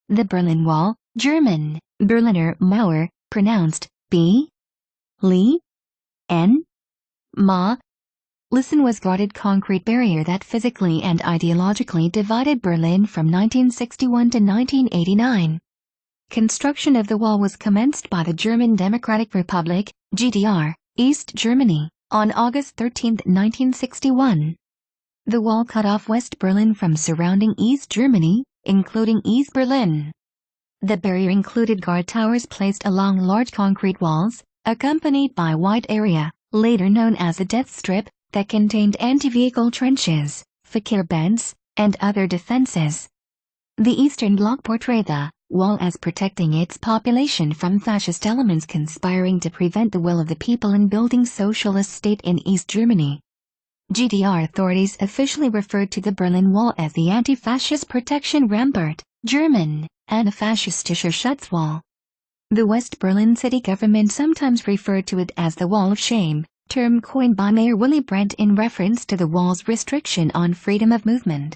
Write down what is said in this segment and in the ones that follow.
The Berlin Wall, German, Berliner Mauer, pronounced B. Li. N. Ma. Listen was guarded concrete barrier that physically and ideologically divided Berlin from 1961 to 1989. Construction of the wall was commenced by the German Democratic Republic, GDR, East Germany, on August 13, 1961. The wall cut off West Berlin from surrounding East Germany, including East Berlin. The barrier included guard towers placed along large concrete walls, accompanied by a wide area, later known as the Death Strip, that contained anti-vehicle trenches, Verkehrsbents, and other defenses. The Eastern Bloc portrayed the wall as protecting its population from fascist elements conspiring to prevent the will of the people in building socialist state in East Germany. GDR authorities officially referred to the Berlin Wall as the Anti-Fascist Protection Rampart, German, Antifascistischer Schutzwall. The West Berlin city government sometimes referred to it as the Wall of Shame, term coined by Mayor Willy Brandt in reference to the wall's restriction on freedom of movement.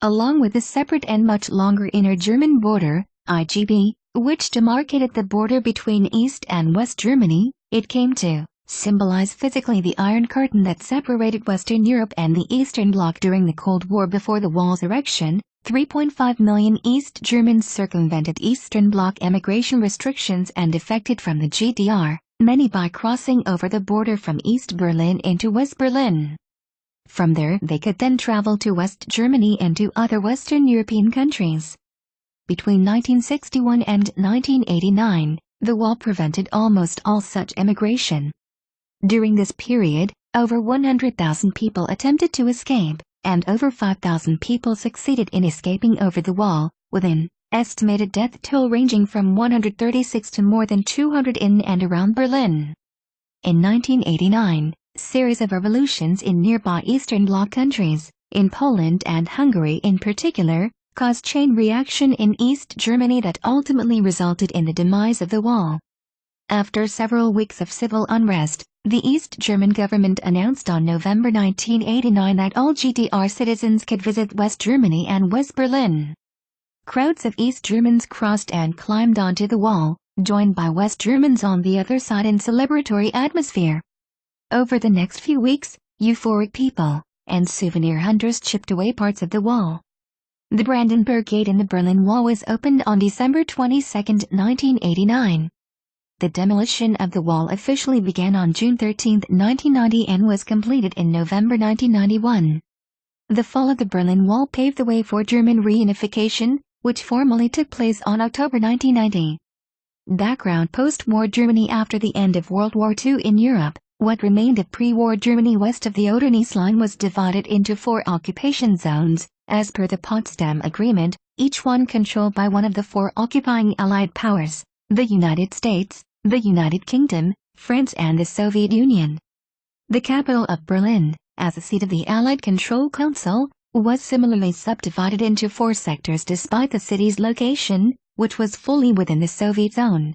Along with the separate and much longer inner German border, IGB, which demarcated the border between East and West Germany, it came to symbolize physically the Iron Curtain that separated Western Europe and the Eastern Bloc during the Cold War. Before the wall's erection, 3.5 million East Germans circumvented Eastern Bloc emigration restrictions and defected from the GDR, many by crossing over the border from East Berlin into West Berlin. From there they could then travel to West Germany and to other Western European countries. Between 1961 and 1989, the wall prevented almost all such emigration. During this period, over 100,000 people attempted to escape, and over 5,000 people succeeded in escaping over the wall, with an estimated death toll ranging from 136 to more than 200 in and around Berlin. In 1989, a series of revolutions in nearby Eastern Bloc countries, in Poland and Hungary in particular, caused chain reaction in East Germany that ultimately resulted in the demise of the wall. After several weeks of civil unrest, the East German government announced on November 1989 that all GDR citizens could visit West Germany and West Berlin. Crowds of East Germans crossed and climbed onto the wall, joined by West Germans on the other side in celebratory atmosphere. Over the next few weeks, euphoric people and souvenir hunters chipped away parts of the wall. The Brandenburg Gate in the Berlin Wall was opened on December 22, 1989. The demolition of the wall officially began on June 13, 1990 and was completed in November 1991. The fall of the Berlin Wall paved the way for German reunification, which formally took place on October 1990. Background: post-war Germany. After the end of World War II in Europe, what remained of pre-war Germany west of the Oder-Neisse line was divided into 4 occupation zones, as per the Potsdam Agreement, each one controlled by one of the 4 occupying Allied powers: the United States, the United Kingdom, France and the Soviet Union. The capital of Berlin, as the seat of the Allied Control Council, was similarly subdivided into 4 sectors despite the city's location, which was fully within the Soviet zone.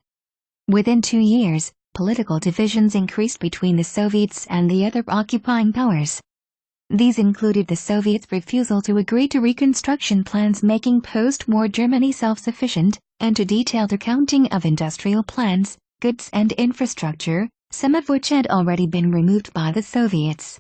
Within 2 years, political divisions increased between the Soviets and the other occupying powers. These included the Soviets' refusal to agree to reconstruction plans making post-war Germany self-sufficient, and to detailed accounting of industrial plants, goods and infrastructure, some of which had already been removed by the Soviets.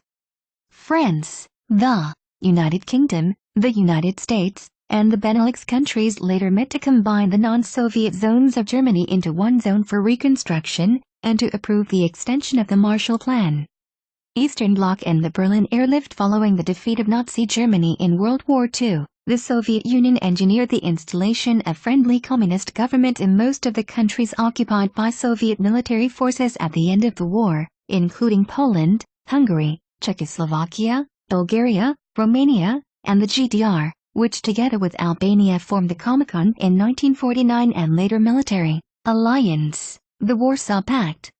France, the United Kingdom, the United States, and the Benelux countries later met to combine the non-Soviet zones of Germany into one zone for reconstruction, and to approve the extension of the Marshall Plan. Eastern Bloc and the Berlin Airlift. Following the defeat of Nazi Germany in World War II, the Soviet Union engineered the installation of friendly communist government in most of the countries occupied by Soviet military forces at the end of the war, including Poland, Hungary, Czechoslovakia, Bulgaria, Romania, and the GDR, which together with Albania formed the Comecon in 1949 and later military alliance, the Warsaw Pact.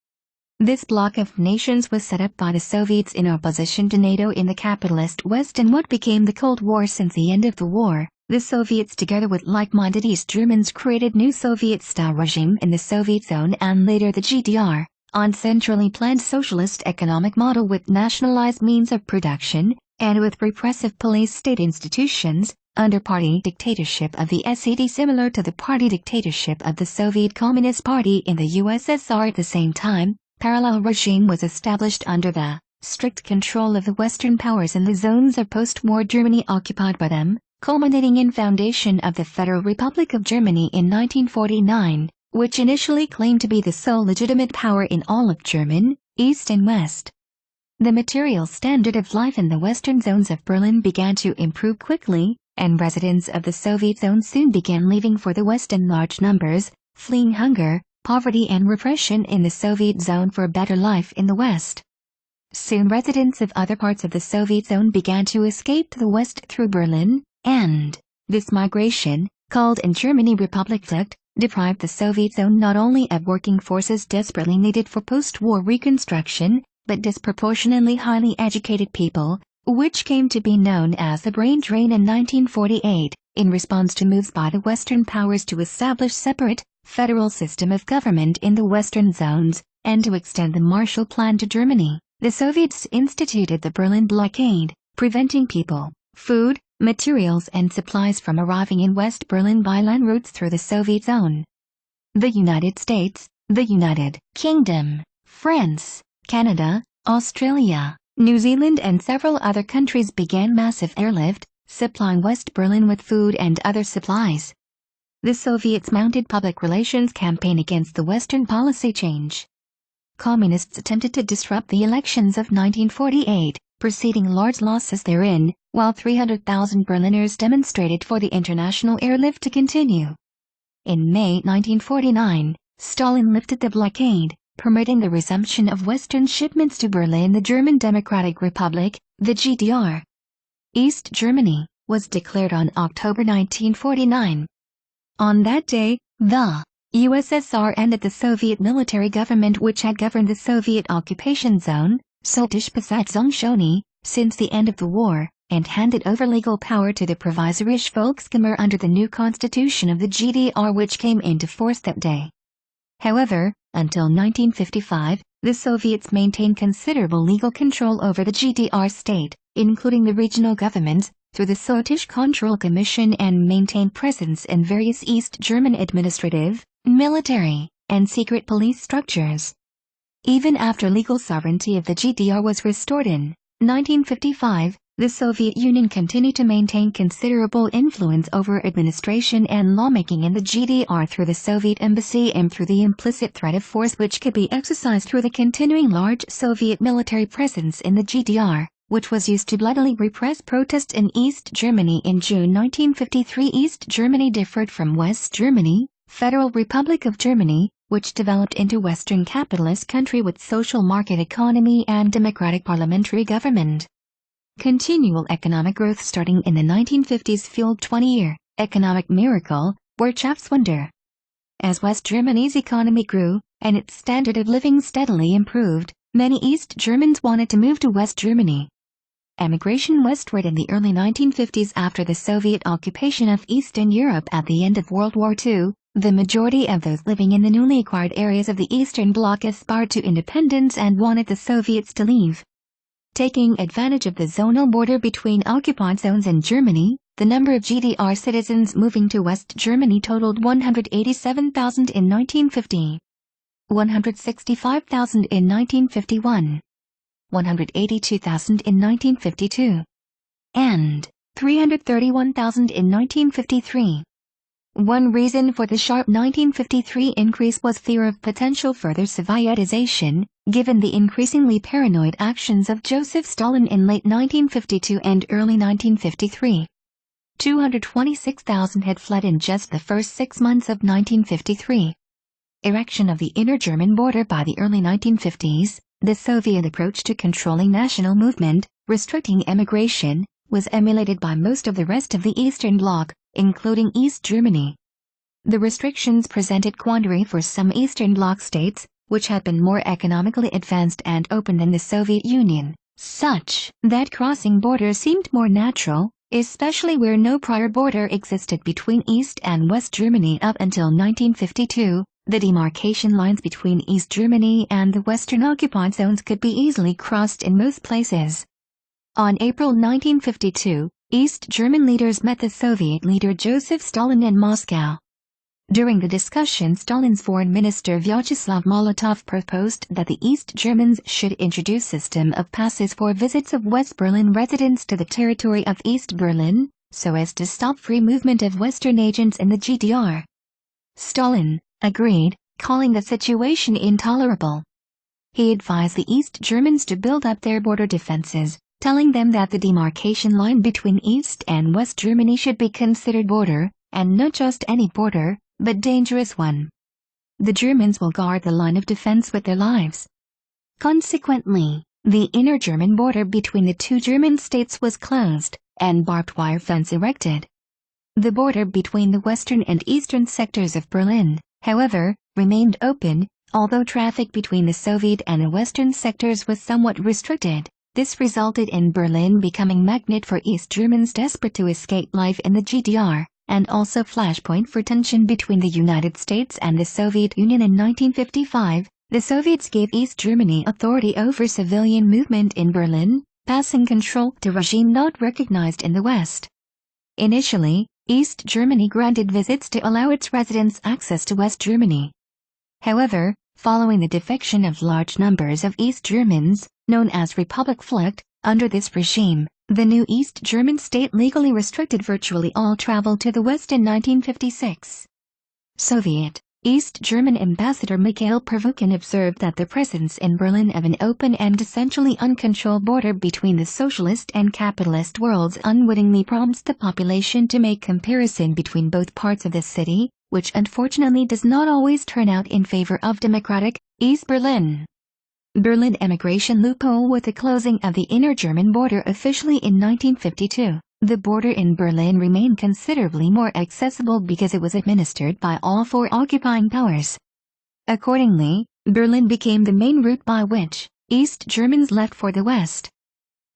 This bloc of nations was set up by the Soviets in opposition to NATO in the capitalist West in what became the Cold War. Since the end of the war, the Soviets together with like-minded East Germans created new Soviet-style regime in the Soviet zone and later the GDR, on centrally planned socialist economic model with nationalized means of production, and with repressive police state institutions, under party dictatorship of the SED, similar to the party dictatorship of the Soviet Communist Party in the USSR. At the same time, parallel regime was established under the strict control of the Western powers in the zones of post-war Germany occupied by them, culminating in foundation of the Federal Republic of Germany in 1949, which initially claimed to be the sole legitimate power in all of German, East and West. The material standard of life in the western zones of Berlin began to improve quickly, and residents of the Soviet zone soon began leaving for the West in large numbers, fleeing hunger, poverty and repression in the Soviet zone for a better life in the West. Soon residents of other parts of the Soviet zone began to escape to the West through Berlin, and this migration, called in Germany Republikflucht, deprived the Soviet zone not only of working forces desperately needed for post-war reconstruction, but disproportionately highly educated people, which came to be known as the brain drain in 1948, in response to moves by the Western powers to establish separate, federal system of government in the Western zones, and to extend the Marshall Plan to Germany. The Soviets instituted the Berlin blockade, preventing people, food, materials and supplies from arriving in West Berlin by land routes through the Soviet zone. The United States, the United Kingdom, France, Canada, Australia, New Zealand and several other countries began massive airlift, supplying West Berlin with food and other supplies. The Soviets mounted public relations campaign against the Western policy change. Communists attempted to disrupt the elections of 1948, preceding large losses therein, while 300,000 Berliners demonstrated for the international airlift to continue. In May 1949, Stalin lifted the blockade, permitting the resumption of Western shipments to Berlin. The German Democratic Republic, the GDR, East Germany, was declared on October 1949. On that day, the USSR ended the Soviet military government which had governed the Soviet occupation zone, Sowjetbesatzungszone, since the end of the war, and handed over legal power to the Provisorische Volkskammer under the new constitution of the GDR which came into force that day. However, until 1955, the Soviets maintained considerable legal control over the GDR state, including the regional governments, through the Sowjetischen Control Commission, and maintained presence in various East German administrative, military, and secret police structures. Even after legal sovereignty of the GDR was restored in 1955, the Soviet Union continued to maintain considerable influence over administration and lawmaking in the GDR through the Soviet embassy and through the implicit threat of force which could be exercised through the continuing large Soviet military presence in the GDR, which was used to bloodily repress protest in East Germany. In June 1953, East Germany differed from West Germany, Federal Republic of Germany, which developed into Western capitalist country with social market economy and democratic parliamentary government. Continual economic growth starting in the 1950s fueled 20-year economic miracle, Wirtschaftswunder. As West Germany's economy grew, and its standard of living steadily improved, many East Germans wanted to move to West Germany. Emigration westward in the early 1950s after the Soviet occupation of Eastern Europe at the end of World War II, the majority of those living in the newly acquired areas of the Eastern Bloc aspired to independence and wanted the Soviets to leave. Taking advantage of the zonal border between occupied zones in Germany, the number of GDR citizens moving to West Germany totaled 187,000 in 1950, 165,000 in 1951, 182,000 in 1952, and 331,000 in 1953. One reason for the sharp 1953 increase was fear of potential further Sovietization, given the increasingly paranoid actions of Joseph Stalin in late 1952 and early 1953. 226,000 had fled in just the first 6 months of 1953. Erection of the inner German border by the early 1950s, the Soviet approach to controlling national movement, restricting emigration, was emulated by most of the rest of the Eastern Bloc, including East Germany. The restrictions presented quandary for some Eastern Bloc states, which had been more economically advanced and open than the Soviet Union, such that crossing borders seemed more natural, especially where no prior border existed between East and West Germany up until 1952. The demarcation lines between East Germany and the Western occupied zones could be easily crossed in most places. On April 1952, East German leaders met the Soviet leader Joseph Stalin in Moscow. During the discussion, Stalin's foreign minister Vyacheslav Molotov proposed that the East Germans should introduce a system of passes for visits of West Berlin residents to the territory of East Berlin, so as to stop free movement of Western agents in the GDR. Stalin agreed, calling the situation intolerable. He advised the East Germans to build up their border defenses, telling them that the demarcation line between East and West Germany should be considered border, and not just any border, but dangerous one. The Germans will guard the line of defense with their lives. Consequently, the inner German border between the two German states was closed, and barbed wire fence erected. The border between the western and eastern sectors of Berlin, however, remained open, although traffic between the Soviet and the western sectors was somewhat restricted. This resulted in Berlin becoming a magnet for East Germans desperate to escape life in the GDR, and also flashpoint for tension between the United States and the Soviet Union in 1955. The Soviets gave East Germany authority over civilian movement in Berlin, passing control to a regime not recognized in the West. Initially, East Germany granted visits to allow its residents access to West Germany. However, following the defection of large numbers of East Germans, known as Republikflucht, under this regime, the new East German state legally restricted virtually all travel to the West in 1956. Soviet East German Ambassador Mikhail Pervukhin observed that the presence in Berlin of an open and essentially uncontrolled border between the socialist and capitalist worlds unwittingly prompts the population to make comparison between both parts of the city, which unfortunately does not always turn out in favor of democratic East Berlin. Berlin emigration loophole. With the closing of the inner German border officially in 1952, the border in Berlin remained considerably more accessible because it was administered by all four occupying powers. Accordingly, Berlin became the main route by which East Germans left for the West.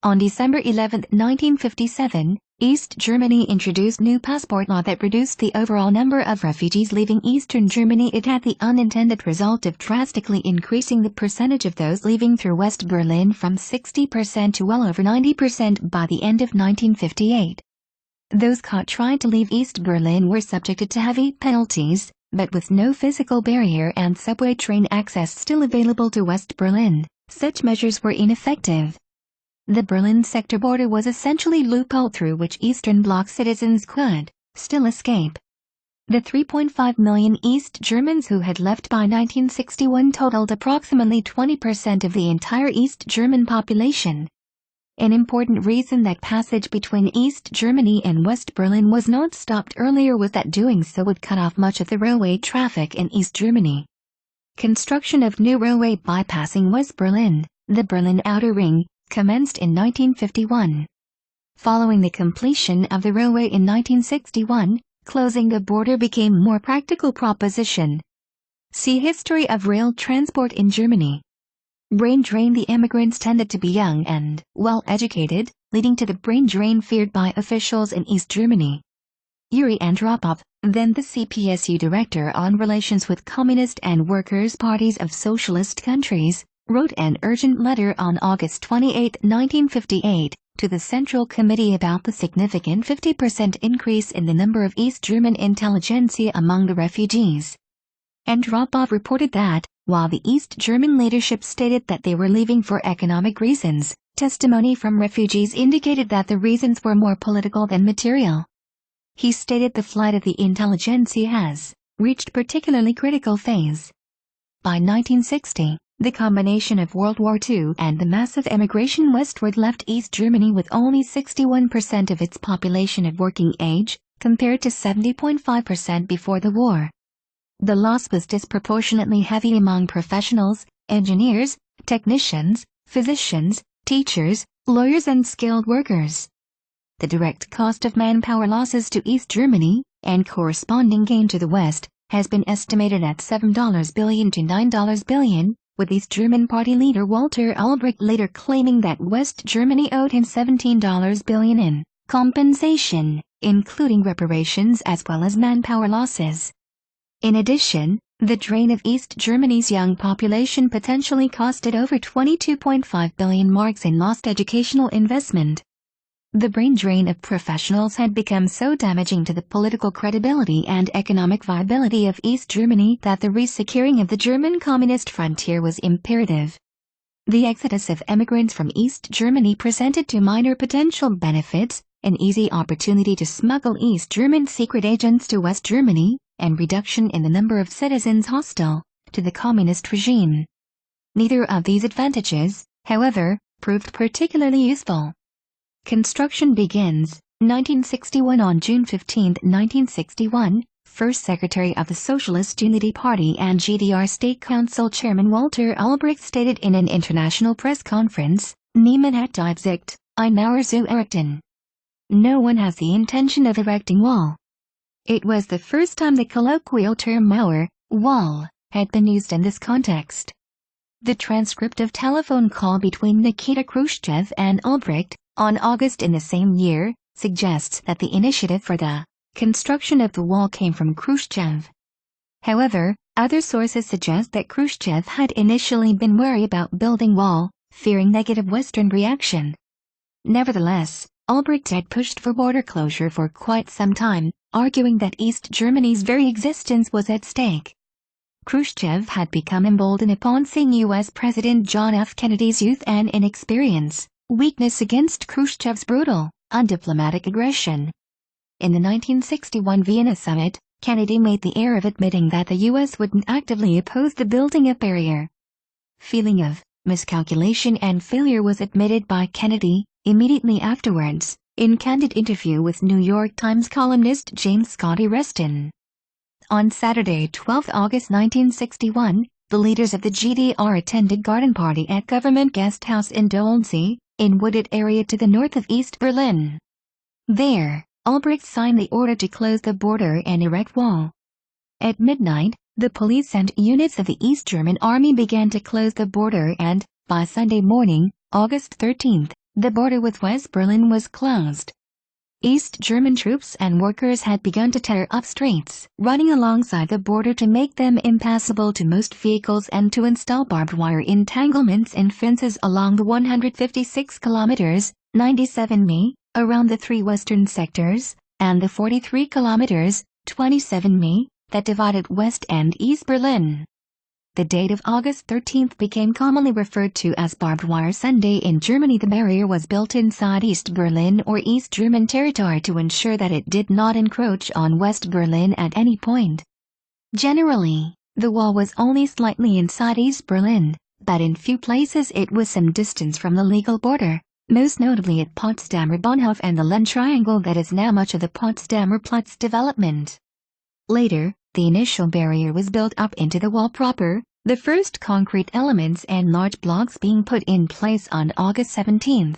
On December 11, 1957, East Germany introduced new passport law that reduced the overall number of refugees leaving Eastern Germany. It had the unintended result of drastically increasing the percentage of those leaving through West Berlin from 60% to well over 90% by the end of 1958. Those caught trying to leave East Berlin were subjected to heavy penalties, but with no physical barrier and subway train access still available to West Berlin, such measures were ineffective. The Berlin sector border was essentially a loophole through which Eastern Bloc citizens could still escape. The 3.5 million East Germans who had left by 1961 totaled approximately 20% of the entire East German population. An important reason that passage between East Germany and West Berlin was not stopped earlier was that doing so would cut off much of the railway traffic in East Germany. Construction of new railway bypassing West Berlin, the Berlin Outer Ring, commenced in 1951. Following the completion of the railway in 1961, closing the border became a more practical proposition. See History of rail transport in Germany. Brain drain. The immigrants tended to be young and well-educated, leading to the brain drain feared by officials in East Germany. Yuri Andropov, then the CPSU director on relations with communist and workers' parties of socialist countries, wrote an urgent letter on August 28, 1958, to the Central Committee about the significant 50% increase in the number of East German intelligentsia among the refugees. Andropov reported that, while the East German leadership stated that they were leaving for economic reasons, testimony from refugees indicated that the reasons were more political than material. He stated the flight of the intelligentsia has reached particularly critical phase. By 1960, the combination of World War II and the massive emigration westward left East Germany with only 61% of its population of working age, compared to 70.5% before the war. The loss was disproportionately heavy among professionals, engineers, technicians, physicians, teachers, lawyers and skilled workers. The direct cost of manpower losses to East Germany, and corresponding gain to the West, has been estimated at $7 billion to $9 billion, with East German Party leader Walter Ulbricht later claiming that West Germany owed him $17 billion in compensation, including reparations as well as manpower losses. In addition, the drain of East Germany's young population potentially costed over 22.5 billion marks in lost educational investment. The brain drain of professionals had become so damaging to the political credibility and economic viability of East Germany that the resecuring of the German communist frontier was imperative. The exodus of emigrants from East Germany presented two minor potential benefits: an easy opportunity to smuggle East German secret agents to West Germany, and reduction in the number of citizens hostile to the communist regime. Neither of these advantages, however, proved particularly useful. Construction begins. 1961. On June 15, 1961, First Secretary of the Socialist Unity Party and GDR State Council Chairman Walter Ulbricht stated in an international press conference, "Niemand hat die Absicht, eine Mauer zu errichten." No one has the intention of erecting wall. It was the first time the colloquial term Mauer, wall, had been used in this context. The transcript of telephone call between Nikita Khrushchev and Ulbricht, on August in the same year, suggests that the initiative for the construction of the wall came from Khrushchev. However, other sources suggest that Khrushchev had initially been wary about building wall, fearing negative Western reaction. Nevertheless, Ulbricht had pushed for border closure for quite some time, arguing that East Germany's very existence was at stake. Khrushchev had become emboldened upon seeing U.S. President John F. Kennedy's youth and inexperience, weakness against Khrushchev's brutal, undiplomatic aggression. In the 1961 Vienna summit, Kennedy made the error of admitting that the U.S. wouldn't actively oppose the building of barrier. Feeling of miscalculation and failure was admitted by Kennedy, immediately afterwards, in candid interview with New York Times columnist James Scotty Reston. On Saturday, 12 August 1961, the leaders of the GDR attended garden party at Government Guest House in Dolensee, in wooded area to the north of East Berlin. There, Ulbricht signed the order to close the border and erect wall. At midnight, the police and units of the East German Army began to close the border and, by Sunday morning, August 13, the border with West Berlin was closed. East German troops and workers had begun to tear up streets running alongside the border to make them impassable to most vehicles and to install barbed wire entanglements and fences along the 156 kilometers, 97 mi, around the three western sectors, and the 43 kilometers, 27 mi, that divided West and East Berlin. The date of August 13 became commonly referred to as Barbed Wire Sunday in Germany. The barrier was built inside East Berlin or East German territory to ensure that it did not encroach on West Berlin at any point. Generally, the wall was only slightly inside East Berlin, but in few places it was some distance from the legal border, most notably at Potsdamer Bahnhof and the Lehn Triangle that is now much of the Potsdamer Platz development. Later, the initial barrier was built up into the wall proper, the first concrete elements and large blocks being put in place on August 17.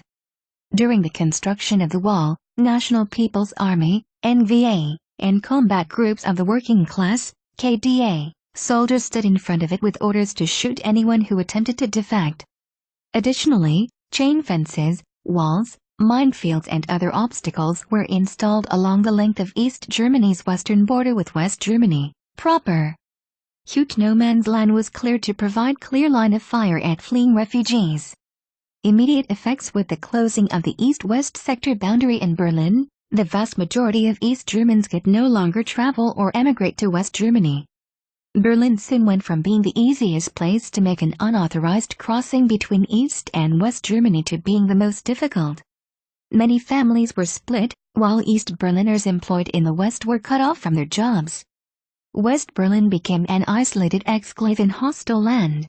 During the construction of the wall, National People's Army, NVA, and combat groups of the working class, KDA, soldiers stood in front of it with orders to shoot anyone who attempted to defect. Additionally, chain fences, walls, minefields and other obstacles were installed along the length of East Germany's western border with West Germany proper. Huge no man's land was cleared to provide clear line of fire at fleeing refugees. Immediate effects with the closing of the east-west sector boundary in Berlin, the vast majority of East Germans could no longer travel or emigrate to West Germany. Berlin soon went from being the easiest place to make an unauthorized crossing between East and West Germany to being the most difficult. Many families were split, while East Berliners employed in the West were cut off from their jobs. West Berlin became an isolated exclave in hostile land.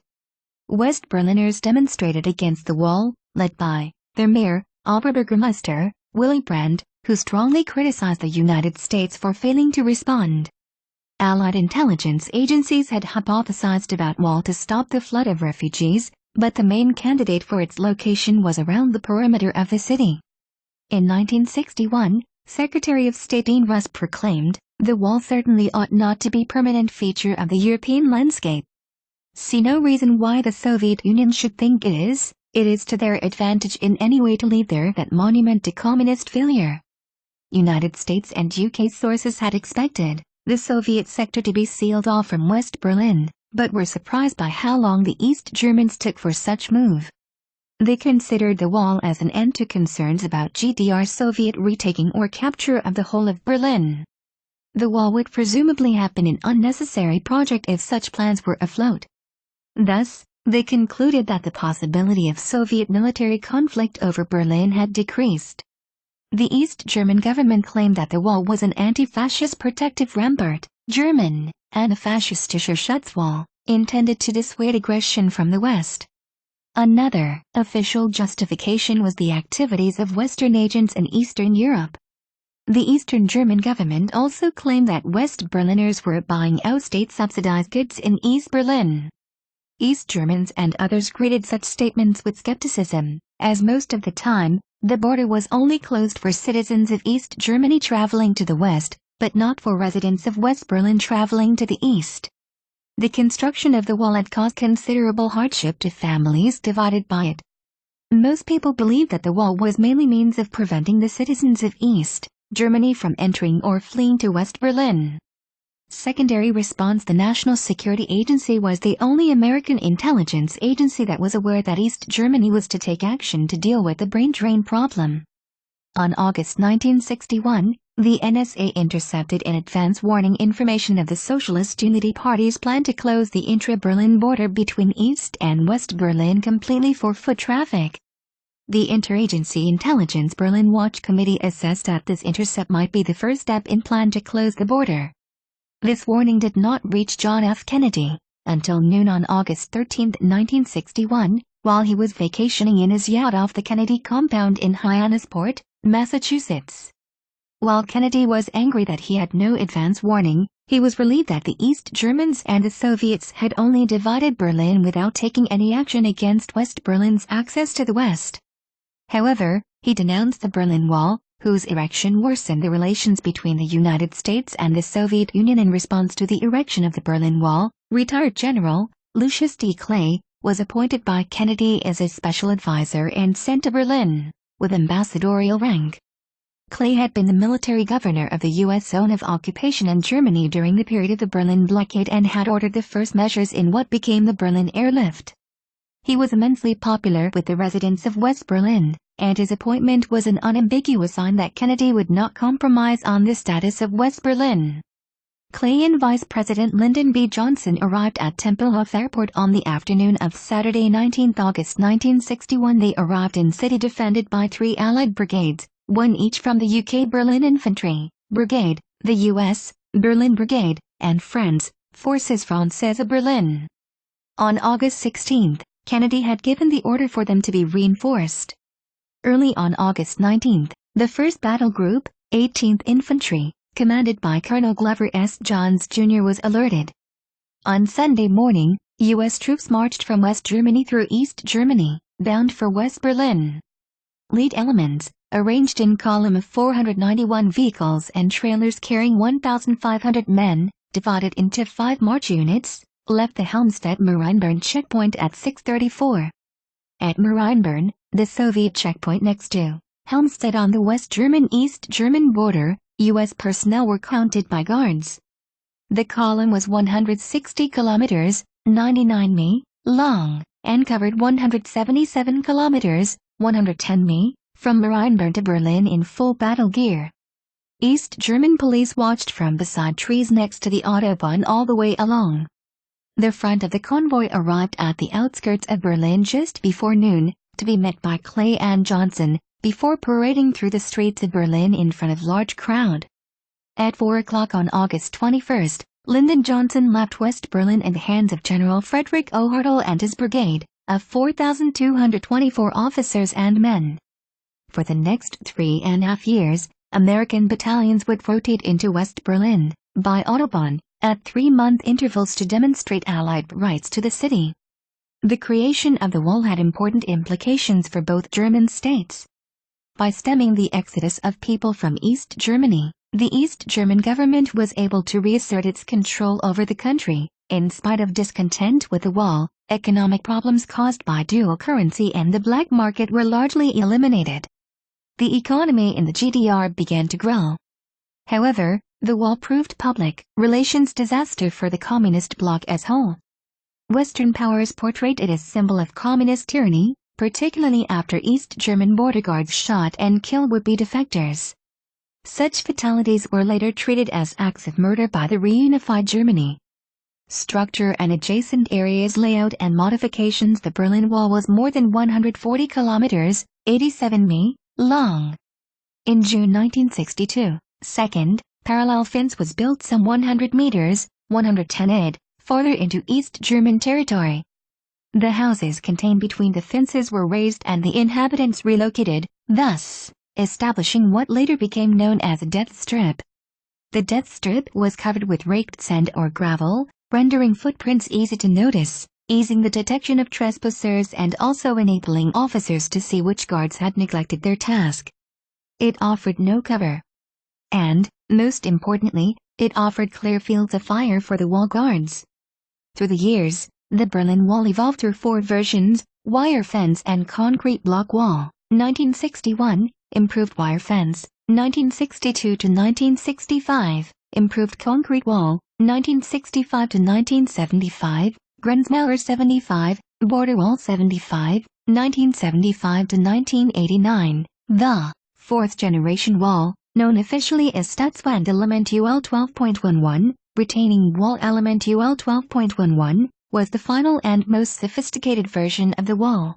West Berliners demonstrated against the wall, led by their mayor, Oberbürgermeister, Willy Brandt, who strongly criticized the United States for failing to respond. Allied intelligence agencies had hypothesized about wall to stop the flood of refugees, but the main candidate for its location was around the perimeter of the city. In 1961, Secretary of State Dean Rusk proclaimed, "The wall certainly ought not to be a permanent feature of the European landscape. See no reason why the Soviet Union should think it is to their advantage in any way to leave there that monument to communist failure." United States and UK sources had expected the Soviet sector to be sealed off from West Berlin, but were surprised by how long the East Germans took for such move. They considered the wall as an end to concerns about GDR Soviet retaking or capture of the whole of Berlin. The wall would presumably have been an unnecessary project if such plans were afloat. Thus, they concluded that the possibility of Soviet military conflict over Berlin had decreased. The East German government claimed that the wall was an anti-fascist protective rampart, German, antifascistischer Schutzwall, intended to dissuade aggression from the West. Another official justification was the activities of Western agents in Eastern Europe. The Eastern German government also claimed that West Berliners were buying out state-subsidized goods in East Berlin. East Germans and others greeted such statements with skepticism, as most of the time, the border was only closed for citizens of East Germany traveling to the west, but not for residents of West Berlin traveling to the east. The construction of the wall had caused considerable hardship to families divided by it. Most people believed that the wall was mainly means of preventing the citizens of East Germany from entering or fleeing to West Berlin. Secondary response: the National Security Agency was the only American intelligence agency that was aware that East Germany was to take action to deal with the brain drain problem. On August 1961, the NSA intercepted an advance warning information of the Socialist Unity Party's plan to close the intra-Berlin border between East and West Berlin completely for foot traffic. The Interagency Intelligence Berlin Watch Committee assessed that this intercept might be the first step in plan to close the border. This warning did not reach John F. Kennedy until noon on August 13, 1961, while he was vacationing in his yacht off the Kennedy compound in Hyannisport, Massachusetts. While Kennedy was angry that he had no advance warning, he was relieved that the East Germans and the Soviets had only divided Berlin without taking any action against West Berlin's access to the West. However, he denounced the Berlin Wall, whose erection worsened the relations between the United States and the Soviet Union. In response to the erection of the Berlin Wall, retired General Lucius D. Clay was appointed by Kennedy as a special advisor and sent to Berlin, with ambassadorial rank. Clay had been the military governor of the U.S. zone of occupation in Germany during the period of the Berlin blockade and had ordered the first measures in what became the Berlin Airlift. He was immensely popular with the residents of West Berlin, and his appointment was an unambiguous sign that Kennedy would not compromise on the status of West Berlin. Clay and Vice President Lyndon B. Johnson arrived at Tempelhof Airport on the afternoon of Saturday, 19 August 1961. They arrived in city defended by 3 Allied brigades, one each from the UK Berlin Infantry Brigade, the US Berlin Brigade, and Friends, Forces Françaises Berlin. On August 16, Kennedy had given the order for them to be reinforced. Early on August 19, the 1st Battle Group, 18th Infantry, commanded by Colonel Glover S. Johns Jr. was alerted. On Sunday morning, U.S. troops marched from West Germany through East Germany, bound for West Berlin. Lead elements, arranged in column of 491 vehicles and trailers carrying 1,500 men, divided into 5 march units, left the Helmstedt-Marienborn checkpoint at 6:34. At Marienborn, the Soviet checkpoint next to Helmstedt on the West German-East German border, U.S. personnel were counted by guards. The column was 160 kilometers, 99 mi, long, and covered 177 kilometers, 110 mi, from Marienborn to Berlin in full battle gear. East German police watched from beside trees next to the Autobahn all the way along. The front of the convoy arrived at the outskirts of Berlin just before noon, to be met by Clay and Johnson, before parading through the streets of Berlin in front of large crowd. At 4 o'clock on August 21, Lyndon Johnson left West Berlin in the hands of General Frederick O. Hartl and his brigade, of 4,224 officers and men. For the next 3.5 years, American battalions would rotate into West Berlin, by Autobahn, at 3-month intervals to demonstrate Allied rights to the city. The creation of the wall had important implications for both German states. By stemming the exodus of people from East Germany, the East German government was able to reassert its control over the country. In spite of discontent with the wall, economic problems caused by dual currency and the black market were largely eliminated. The economy in the GDR began to grow. However, the wall proved public relations disaster for the communist bloc as whole. Western powers portrayed it as symbol of communist tyranny, particularly after East German border guards shot and killed would-be defectors. Such fatalities were later treated as acts of murder by the reunified Germany. Structure and adjacent areas, layout and modifications. The Berlin Wall was more than 140 kilometers, 87 mi, long. In June 1962, second, parallel fence was built some 100 meters, 110 yd, farther into East German territory. The houses contained between the fences were razed and the inhabitants relocated, thus establishing what later became known as a death strip. The death strip was covered with raked sand or gravel, rendering footprints easy to notice, easing the detection of trespassers and also enabling officers to see which guards had neglected their task. It offered no cover. And, most importantly, it offered clear fields of fire for the wall guards. Through the years, the Berlin Wall evolved through 4 versions: wire fence and concrete block wall, 1961, improved wire fence, 1962 to 1965, improved concrete wall, 1965 to 1975, Grenzmauer 75, border wall 75, 1975 to 1989, the 4th generation wall, known officially as Staatswand Element UL 12.11, retaining wall element UL 12.11, was the final and most sophisticated version of the wall.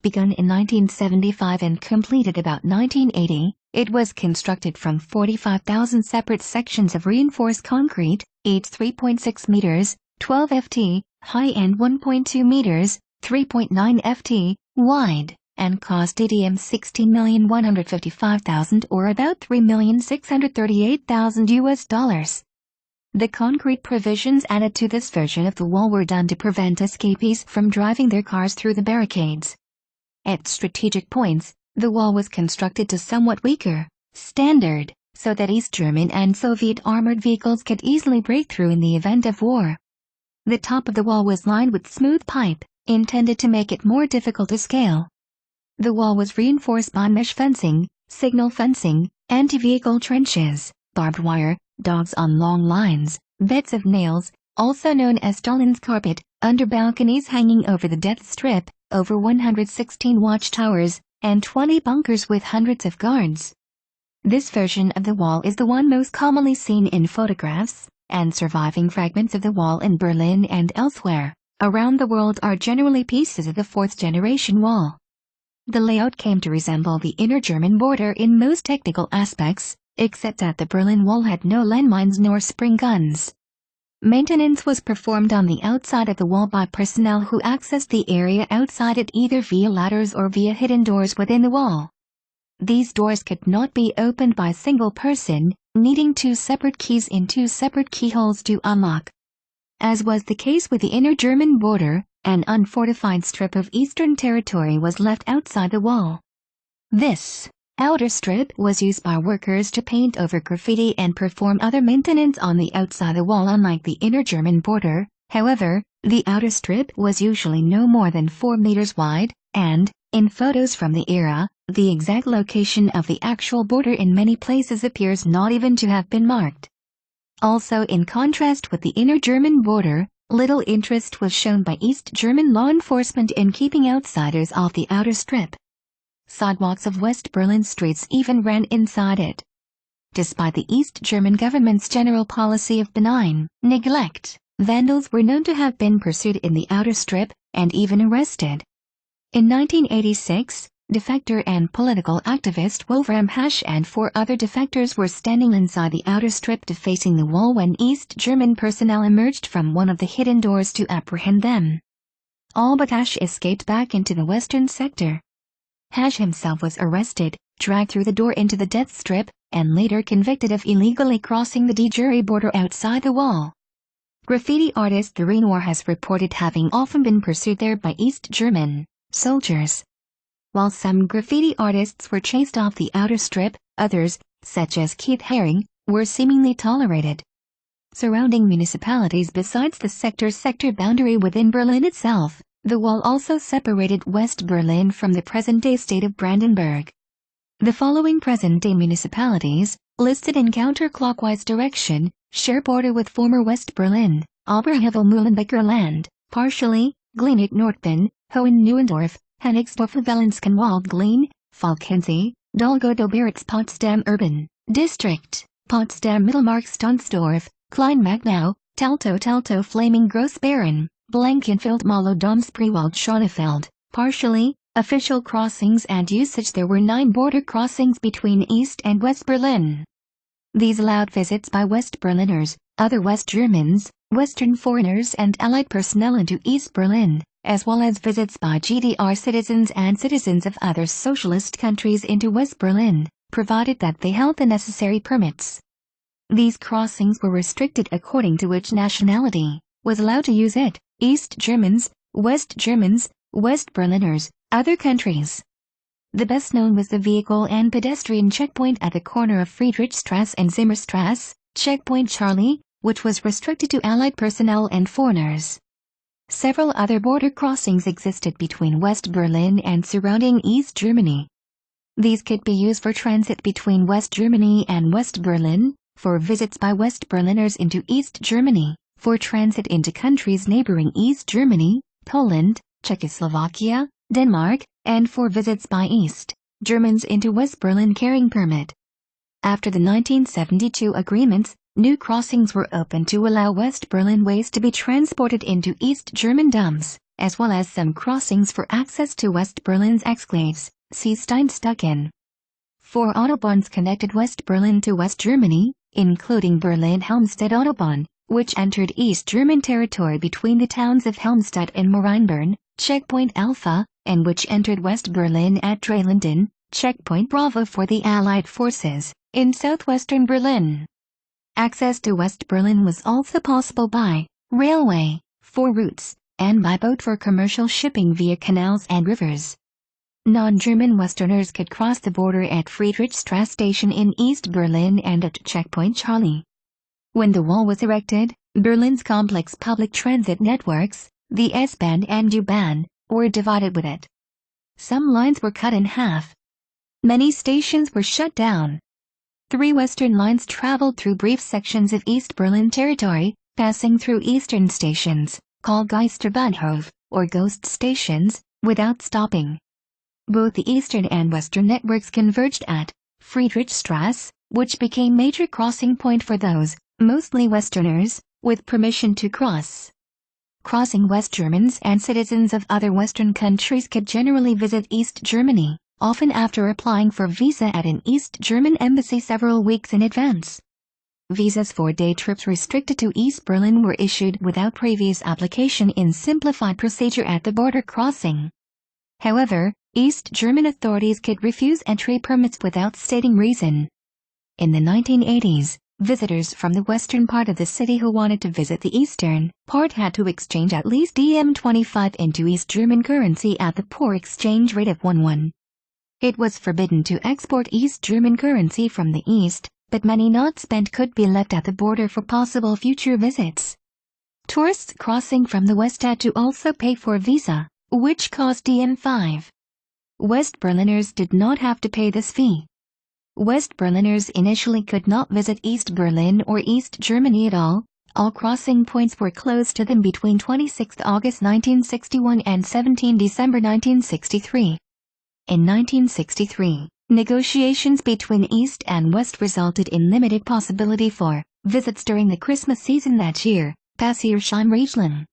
Begun in 1975 and completed about 1980, it was constructed from 45,000 separate sections of reinforced concrete, each 3.6 meters, 12 ft, high and 1.2 meters, 3.9 ft, wide, and cost ADM $16,155,000 or about $3,638,000 US. The concrete provisions added to this version of the wall were done to prevent escapees from driving their cars through the barricades. At strategic points, the wall was constructed to somewhat weaker standard, so that East German and Soviet armored vehicles could easily break through in the event of war. The top of the wall was lined with smooth pipe, intended to make it more difficult to scale. The wall was reinforced by mesh fencing, signal fencing, anti-vehicle trenches, barbed wire, dogs on long lines, beds of nails, also known as Stalin's carpet, under balconies hanging over the death strip, over 116 watchtowers, and 20 bunkers with hundreds of guards. This version of the wall is the one most commonly seen in photographs, and surviving fragments of the wall in Berlin and elsewhere around the world are generally pieces of the 4th generation wall. The layout came to resemble the inner German border in most technical aspects, except that the Berlin Wall had no landmines nor spring guns. Maintenance was performed on the outside of the wall by personnel who accessed the area outside it either via ladders or via hidden doors within the wall. These doors could not be opened by a single person, needing 2 separate keys in 2 separate keyholes to unlock. As was the case with the inner German border, an unfortified strip of eastern territory was left outside the wall. This outer strip was used by workers to paint over graffiti and perform other maintenance on the outside the wall. Unlike the inner German border, however, the outer strip was usually no more than 4 meters wide, and, in photos from the era, the exact location of the actual border in many places appears not even to have been marked. Also, in contrast with the inner German border, little interest was shown by East German law enforcement in keeping outsiders off the outer strip. Sidewalks of West Berlin streets even ran inside it. Despite the East German government's general policy of benign neglect, vandals were known to have been pursued in the outer strip, and even arrested. In 1986, defector and political activist Wolfram Hasch and 4 other defectors were standing inside the outer strip defacing the wall when East German personnel emerged from one of the hidden doors to apprehend them. All but Hasch escaped back into the western sector. Hasch himself was arrested, dragged through the door into the death strip, and later convicted of illegally crossing the de jure border outside the wall. Graffiti artist The Renoir has reported having often been pursued there by East German soldiers. While some graffiti artists were chased off the outer strip, others, such as Keith Haring, were seemingly tolerated. Surrounding municipalities besides the sector boundary within Berlin itself, the wall also separated West Berlin from the present-day state of Brandenburg. The following present-day municipalities, listed in counterclockwise direction, share border with former West Berlin: Oberhavel-Mühlenbecker Land, partially, Glienicke-Nordbahn, Hohen-Neuendorf, Hennigsdorf, Welenskenwald, Glean, Falkensee, Dolgodoberitz, Potsdam Urban District, Potsdam Mittelmark, Stonsdorf, Kleinmachnow, Teltow, Flaming Grossbeeren, Blankenfeld, Malo, Domspreewald, Schonefeld. Partially official crossings and usage. There were 9 border crossings between East and West Berlin. These allowed visits by West Berliners, other West Germans, Western foreigners and Allied personnel into East Berlin, as well as visits by GDR citizens and citizens of other socialist countries into West Berlin, provided that they held the necessary permits. These crossings were restricted according to which nationality was allowed to use it: East Germans, West Berliners, other countries. The best known was the vehicle and pedestrian checkpoint at the corner of Friedrichstrasse and Zimmerstrasse, Checkpoint Charlie, which was restricted to Allied personnel and foreigners. Several other border crossings existed between West Berlin and surrounding East Germany. These could be used for transit between West Germany and West Berlin, for visits by West Berliners into East Germany, for transit into countries neighboring East Germany, Poland, Czechoslovakia, Denmark, and for visits by East Germans into West Berlin carrying permit. After the 1972 agreements, new crossings were opened to allow West Berlin waste to be transported into East German dumps, as well as some crossings for access to West Berlin's exclaves, see Steinstücken. 4 autobahns connected West Berlin to West Germany, including Berlin-Helmstedt Autobahn, which entered East German territory between the towns of Helmstedt and Marienborn, Checkpoint Alpha, and which entered West Berlin at Dreilinden, Checkpoint Bravo for the Allied forces, in southwestern Berlin. Access to West Berlin was also possible by railway, 4 routes, and by boat for commercial shipping via canals and rivers. Non-German Westerners could cross the border at Friedrichstrasse Station in East Berlin and at Checkpoint Charlie. When the wall was erected, Berlin's complex public transit networks, the S-Bahn and U-Bahn, were divided with it. Some lines were cut in half. Many stations were shut down. 3 western lines traveled through brief sections of East Berlin territory, passing through eastern stations, called Geisterbahnhof, or ghost stations, without stopping. Both the eastern and western networks converged at Friedrichstrasse, which became major crossing point for those, mostly Westerners, with permission to cross. Crossing West Germans and citizens of other Western countries could generally visit East Germany, often after applying for visa at an East German embassy several weeks in advance. Visas for day trips restricted to East Berlin were issued without previous application in simplified procedure at the border crossing. However, East German authorities could refuse entry permits without stating reason. In the 1980s, visitors from the western part of the city who wanted to visit the eastern part had to exchange at least DM25 into East German currency at the poor exchange rate of 1:1. It was forbidden to export East German currency from the east, but money not spent could be left at the border for possible future visits. Tourists crossing from the west had to also pay for a visa, which cost DM5. West Berliners did not have to pay this fee. West Berliners initially could not visit East Berlin or East Germany at all. All crossing points were closed to them between 26 August 1961 and 17 December 1963. In 1963, negotiations between East and West resulted in limited possibility for visits during the Christmas season that year, Passierschein-Regeln.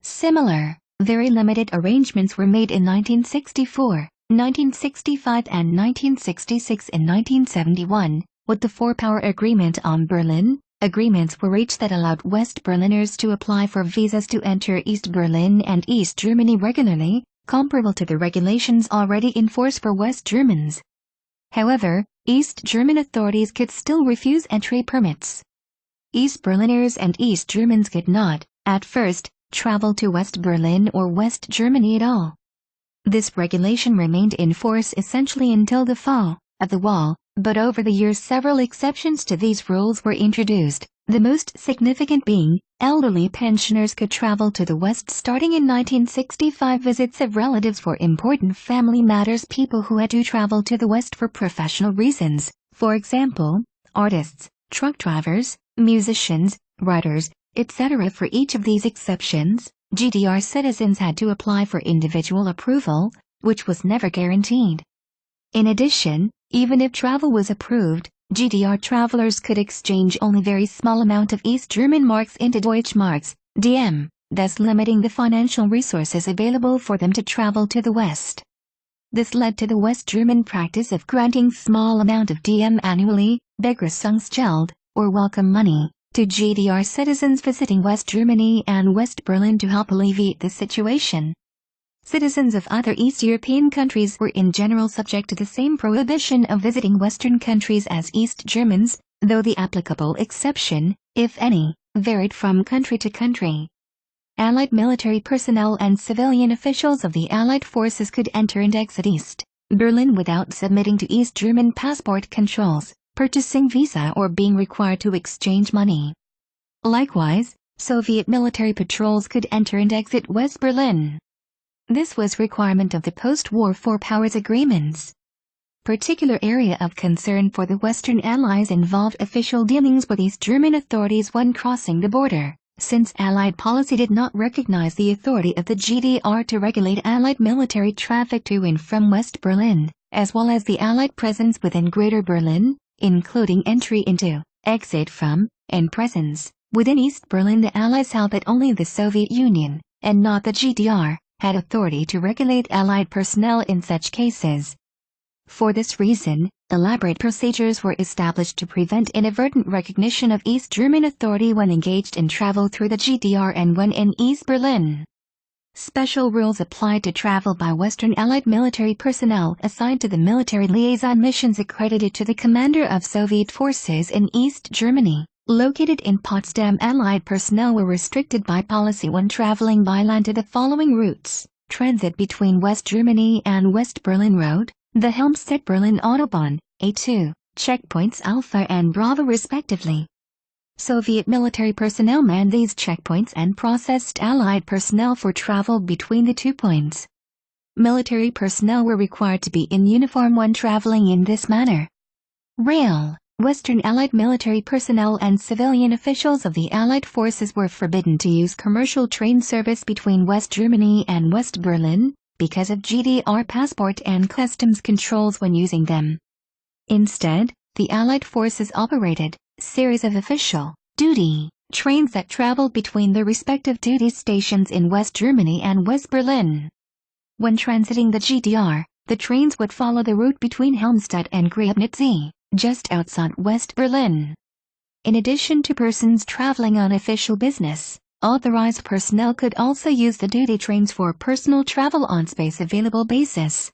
Similar, very limited arrangements were made in 1964. 1965 and 1966. In 1971, with the Four-Power Agreement on Berlin, agreements were reached that allowed West Berliners to apply for visas to enter East Berlin and East Germany regularly, comparable to the regulations already in force for West Germans. However, East German authorities could still refuse entry permits. East Berliners and East Germans could not, at first, travel to West Berlin or West Germany at all. This regulation remained in force essentially until the fall of the wall, but over the years several exceptions to these rules were introduced, the most significant being, elderly pensioners could travel to the West starting in 1965. Visits of relatives for important family matters. People who had to travel to the West for professional reasons, for example, artists, truck drivers, musicians, writers, etc. For each of these exceptions, GDR citizens had to apply for individual approval, which was never guaranteed. In addition, even if travel was approved, GDR travelers could exchange only very small amount of East German marks into Deutschmarks, DM, thus limiting the financial resources available for them to travel to the West. This led to the West German practice of granting small amount of DM annually, Begrüßungsgeld, or welcome money, to GDR citizens visiting West Germany and West Berlin to help alleviate the situation. Citizens of other East European countries were in general subject to the same prohibition of visiting Western countries as East Germans, though the applicable exception, if any, varied from country to country. Allied military personnel and civilian officials of the Allied forces could enter and exit East Berlin without submitting to East German passport controls, purchasing visa or being required to exchange money. Likewise, Soviet military patrols could enter and exit West Berlin. This was requirement of the post-war Four Powers Agreements. Particular area of concern for the Western Allies involved official dealings with East German authorities when crossing the border, since Allied policy did not recognize the authority of the GDR to regulate Allied military traffic to and from West Berlin, as well as the Allied presence within Greater Berlin, including entry into, exit from, and presence within East Berlin. The Allies held that only the Soviet Union, and not the GDR, had authority to regulate Allied personnel in such cases. For this reason, elaborate procedures were established to prevent inadvertent recognition of East German authority when engaged in travel through the GDR and when in East Berlin. Special rules applied to travel by Western Allied military personnel assigned to the military liaison missions accredited to the commander of Soviet forces in East Germany, located in Potsdam. Allied personnel were restricted by policy when traveling by land to the following routes: transit between West Germany and West Berlin Road, the Helmstedt-Berlin Autobahn, A2, checkpoints Alpha and Bravo respectively. Soviet military personnel manned these checkpoints and processed Allied personnel for travel between the 2 points. Military personnel were required to be in uniform when traveling in this manner. Rail. Western Allied military personnel and civilian officials of the Allied forces were forbidden to use commercial train service between West Germany and West Berlin, because of GDR passport and customs controls when using them. Instead, the Allied forces operated series of official duty trains that traveled between the respective duty stations in West Germany and West Berlin. When transiting the GDR, the trains would follow the route between Helmstedt and Griebnitz, just outside West Berlin. In addition to persons traveling on official business, authorized personnel could also use the duty trains for personal travel on space-available basis.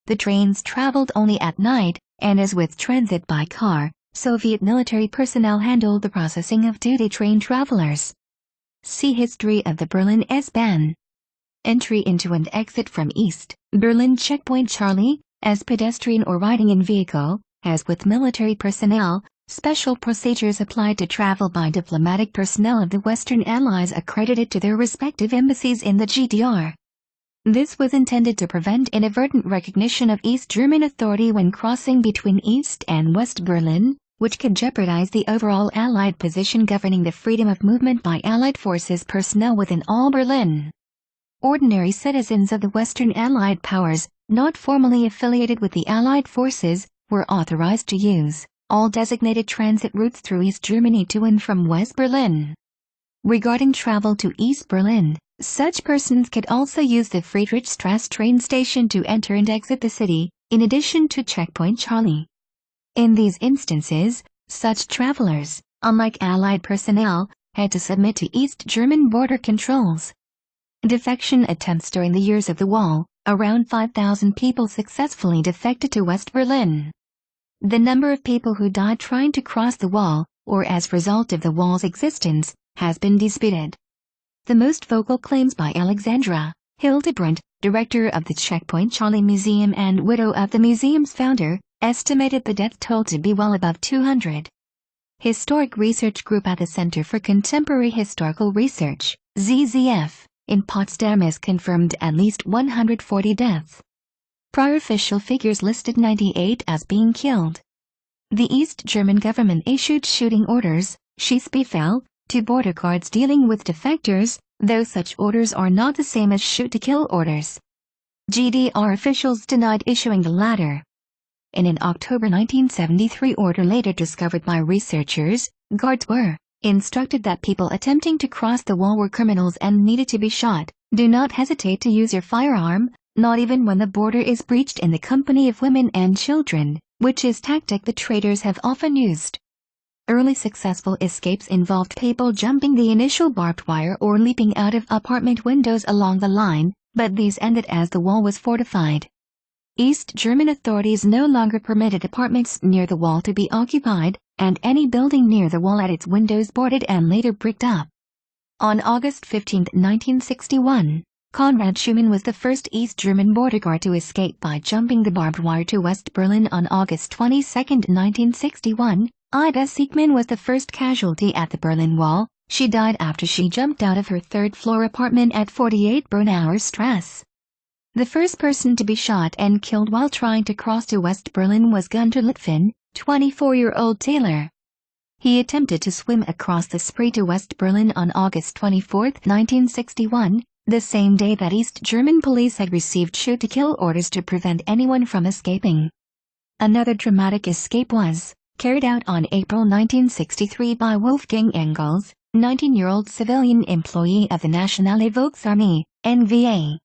The trains traveled only at night, and as with transit by car, Soviet military personnel handled the processing of duty train travelers. See History of the Berlin S-Bahn. Entry into and exit from East Berlin Checkpoint Charlie, as pedestrian or riding in vehicle. As with military personnel, special procedures applied to travel by diplomatic personnel of the Western Allies accredited to their respective embassies in the GDR. This was intended to prevent inadvertent recognition of East German authority when crossing between East and West Berlin, which could jeopardize the overall Allied position governing the freedom of movement by Allied forces personnel within all Berlin. Ordinary citizens of the Western Allied powers, not formally affiliated with the Allied forces, were authorized to use all designated transit routes through East Germany to and from West Berlin. Regarding travel to East Berlin, such persons could also use the Friedrichstrasse train station to enter and exit the city, in addition to Checkpoint Charlie. In these instances, such travelers, unlike Allied personnel, had to submit to East German border controls. Defection attempts. During the years of the wall, around 5,000 people successfully defected to West Berlin. The number of people who died trying to cross the wall, or as a result of the wall's existence, has been disputed. The most vocal claims by Alexandra Hildebrandt, director of the Checkpoint Charlie Museum and widow of the museum's founder, estimated the death toll to be well above 200. Historic Research Group at the Center for Contemporary Historical Research, ZZF, in Potsdam has confirmed at least 140 deaths. Prior official figures listed 98 as being killed. The East German government issued shooting orders, Schießbefehl, to border guards dealing with defectors, though such orders are not the same as shoot-to-kill orders. GDR officials denied issuing the latter. In an October 1973 order later discovered by researchers, guards were instructed that people attempting to cross the wall were criminals and needed to be shot. Do not hesitate to use your firearm, not even when the border is breached in the company of women and children, which is tactic the traitors have often used. Early successful escapes involved people jumping the initial barbed wire or leaping out of apartment windows along the line, but these ended as the wall was fortified. East German authorities no longer permitted apartments near the wall to be occupied, and any building near the wall had its windows boarded and later bricked up. On August 15, 1961, Konrad Schumann was the first East German border guard to escape by jumping the barbed wire to West Berlin. On August 22, 1961, Ida Siegmann was the first casualty at the Berlin Wall. She died after she jumped out of her third-floor apartment at 48 Bernauer Strasse. The first person to be shot and killed while trying to cross to West Berlin was Gunter Litvin, 24-year-old tailor. He attempted to swim across the Spree to West Berlin on August 24, 1961, the same day that East German police had received shoot-to-kill orders to prevent anyone from escaping. Another dramatic escape was carried out on April 1963 by Wolfgang Engels, 19-year-old civilian employee of the Nationale Volksarmee, NVA.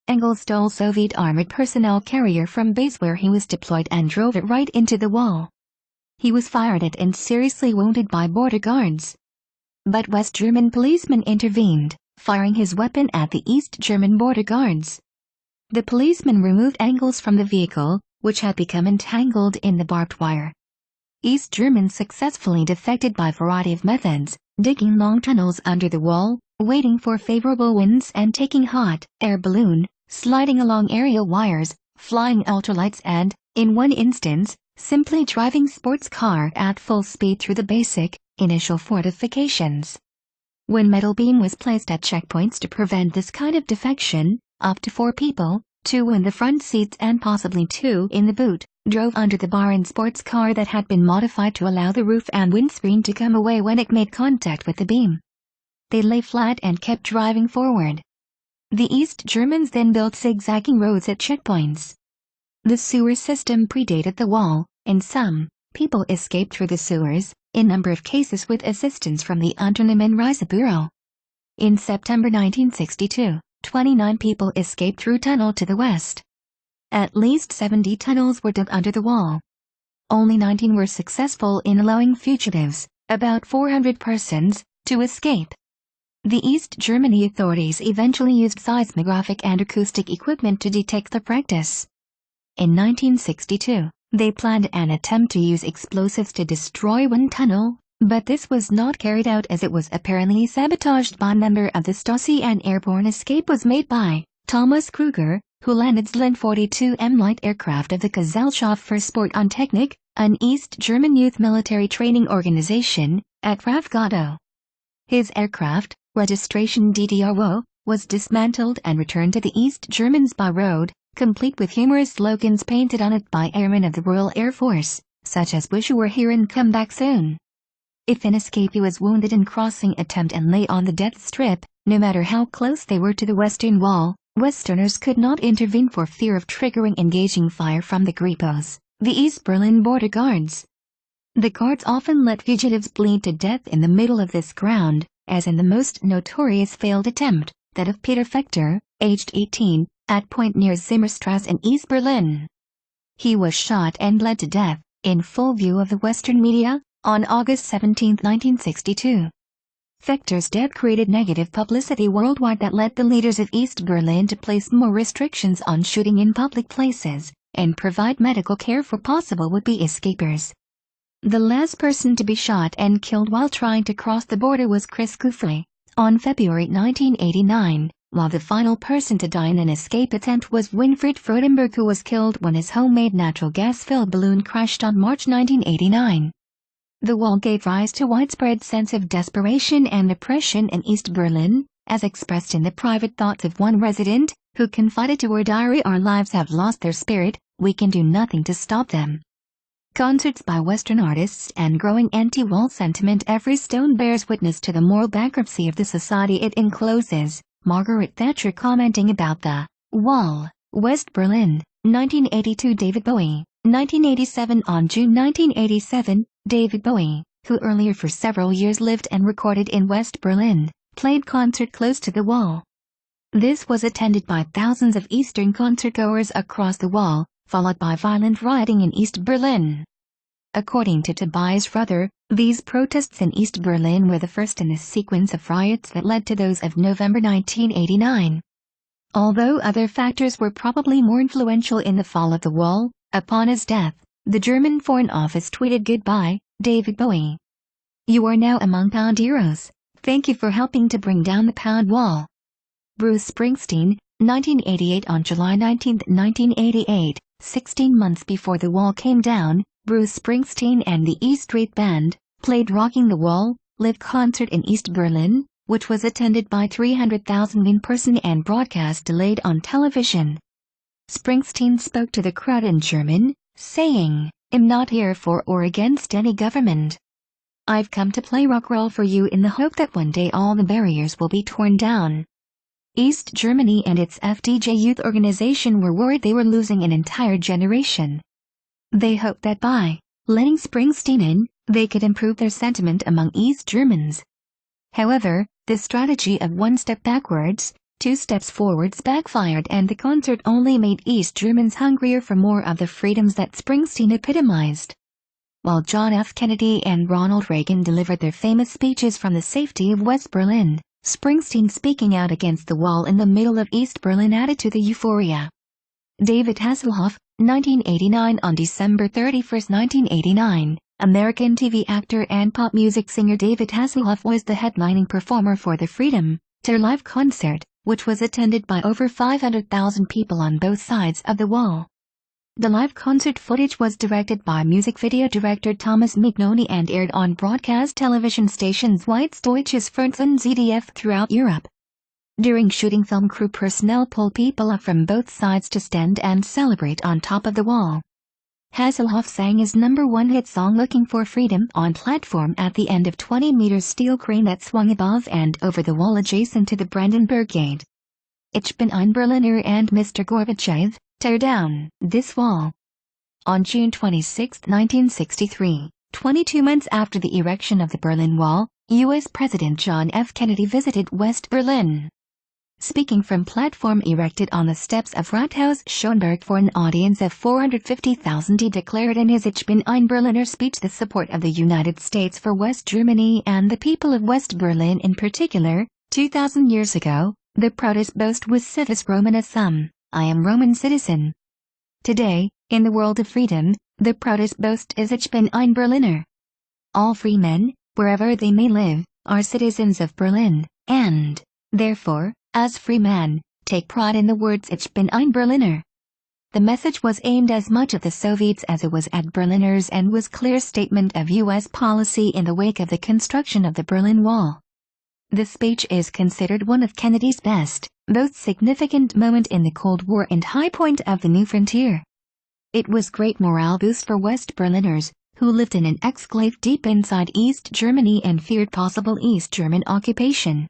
Engels stole Soviet armored personnel carrier from base where he was deployed and drove it right into the wall. He was fired at and seriously wounded by border guards. But West German policemen intervened, firing his weapon at the East German border guards. The policemen removed Engels from the vehicle, which had become entangled in the barbed wire. East Germans successfully defected by a variety of methods, digging long tunnels under the wall, waiting for favorable winds and taking hot air balloon, sliding along aerial wires, flying ultralights and, in one instance, simply driving sports car at full speed through the basic, initial fortifications. When metal beam was placed at checkpoints to prevent this kind of defection, up to 4 people, 2 in the front seats and possibly 2 in the boot, drove under the bar in sports car that had been modified to allow the roof and windscreen to come away when it made contact with the beam. They lay flat and kept driving forward. The East Germans then built zigzagging roads at checkpoints. The sewer system predated the wall, and some people escaped through the sewers, in number of cases with assistance from the Unternehmen Reisebüro. In September 1962, 29 people escaped through tunnel to the west. At least 70 tunnels were dug under the wall. Only 19 were successful in allowing fugitives, about 400 persons, to escape. The East Germany authorities eventually used seismographic and acoustic equipment to detect the practice. In 1962, they planned an attempt to use explosives to destroy one tunnel, but this was not carried out as it was apparently sabotaged by a member of the Stasi. An airborne escape was made by Thomas Kruger, who landed Zlin 42M light aircraft of the Gesellschaft für Sport und Technik, an East German youth military training organization, at Ravgado. His aircraft, registration DDRO, was dismantled and returned to the East Germans by road, complete with humorous slogans painted on it by airmen of the Royal Air Force, such as "Wish you were here and come back soon." If an escapee was wounded in crossing attempt and lay on the death strip, no matter how close they were to the Western Wall, Westerners could not intervene for fear of triggering engaging fire from the Gripos, the East Berlin border guards. The guards often let fugitives bleed to death in the middle of this ground, as in the most notorious failed attempt, that of Peter Fechter, aged 18, at Point near Zimmerstrasse in East Berlin. He was shot and bled to death, in full view of the Western media, on August 17, 1962. Fechter's death created negative publicity worldwide that led the leaders of East Berlin to place more restrictions on shooting in public places, and provide medical care for possible would-be escapers. The last person to be shot and killed while trying to cross the border was Chris Kufrey, on February 1989, while the final person to die in an escape attempt was Winfried Frodenberg, who was killed when his homemade natural gas-filled balloon crashed on March 1989. The wall gave rise to widespread sense of desperation and depression in East Berlin, as expressed in the private thoughts of one resident, who confided to her diary, "Our lives have lost their spirit, we can do nothing to stop them." Concerts by Western artists and growing anti-wall sentiment. Every stone bears witness to the moral bankruptcy of the society it encloses. Margaret Thatcher commenting about the wall West Berlin, 1982 David Bowie, 1987 On June 1987, David Bowie, who earlier for several years lived and recorded in West Berlin, played concert close to the wall. This was attended by thousands of Eastern concertgoers across the wall, followed by violent rioting in East Berlin. According to Tobias Ruther, these protests in East Berlin were the first in a sequence of riots that led to those of November 1989. Although other factors were probably more influential in the fall of the wall, upon his death, the German Foreign Office tweeted, "Goodbye, David Bowie. You are now among Pound heroes. Thank you for helping to bring down the Pound wall." Bruce Springsteen, 1988 On July 19, 1988, 16 months before the wall came down, Bruce Springsteen and the E Street Band played Rocking the Wall live concert in East Berlin, which was attended by 300,000 in person and broadcast delayed on television. Springsteen spoke to the crowd in German, saying, "I'm not here for or against any government. I've come to play rock roll for you in the hope that one day all the barriers will be torn down." East Germany and its FDJ youth organization were worried they were losing an entire generation. They hoped that by letting Springsteen in, they could improve their sentiment among East Germans. However, this strategy of one step backwards, two steps forwards backfired, and the concert only made East Germans hungrier for more of the freedoms that Springsteen epitomized. While John F. Kennedy and Ronald Reagan delivered their famous speeches from the safety of West Berlin, Springsteen speaking out against the wall in the middle of East Berlin added to the euphoria. David Hasselhoff, 1989 On December 31, 1989, American TV actor and pop music singer David Hasselhoff was the headlining performer for the Freedom Tour live concert, which was attended by over 500,000 people on both sides of the wall. The live concert footage was directed by music video director Thomas Mignoni and aired on broadcast television stations White Deutsches Fernsehen ZDF throughout Europe. During shooting, film crew personnel pulled people up from both sides to stand and celebrate on top of the wall. Hasselhoff sang his #1 hit song Looking for Freedom on platform at the end of 20-meter steel crane that swung above and over the wall adjacent to the Brandenburg Gate. Ich bin ein Berliner and Mr. Gorbachev, tear down this wall. On June 26, 1963, 22 months after the erection of the Berlin Wall, U.S. President John F. Kennedy visited West Berlin. Speaking from platform erected on the steps of Rathaus Schönberg for an audience of 450,000, he declared in his Ich bin ein Berliner speech the support of the United States for West Germany and the people of West Berlin in particular. 2,000 years ago, the proudest boast was Civis Romana Sum, I am Roman citizen. Today, in the world of freedom, the proudest boast is Ich bin ein Berliner. All free men, wherever they may live, are citizens of Berlin, and, therefore, as free men, take pride in the words Ich bin ein Berliner. The message was aimed as much at the Soviets as it was at Berliners and was a clear statement of U.S. policy in the wake of the construction of the Berlin Wall. The speech is considered one of Kennedy's best, most significant moment in the Cold War and high point of the new frontier. It was great morale boost for West Berliners, who lived in an exclave deep inside East Germany and feared possible East German occupation.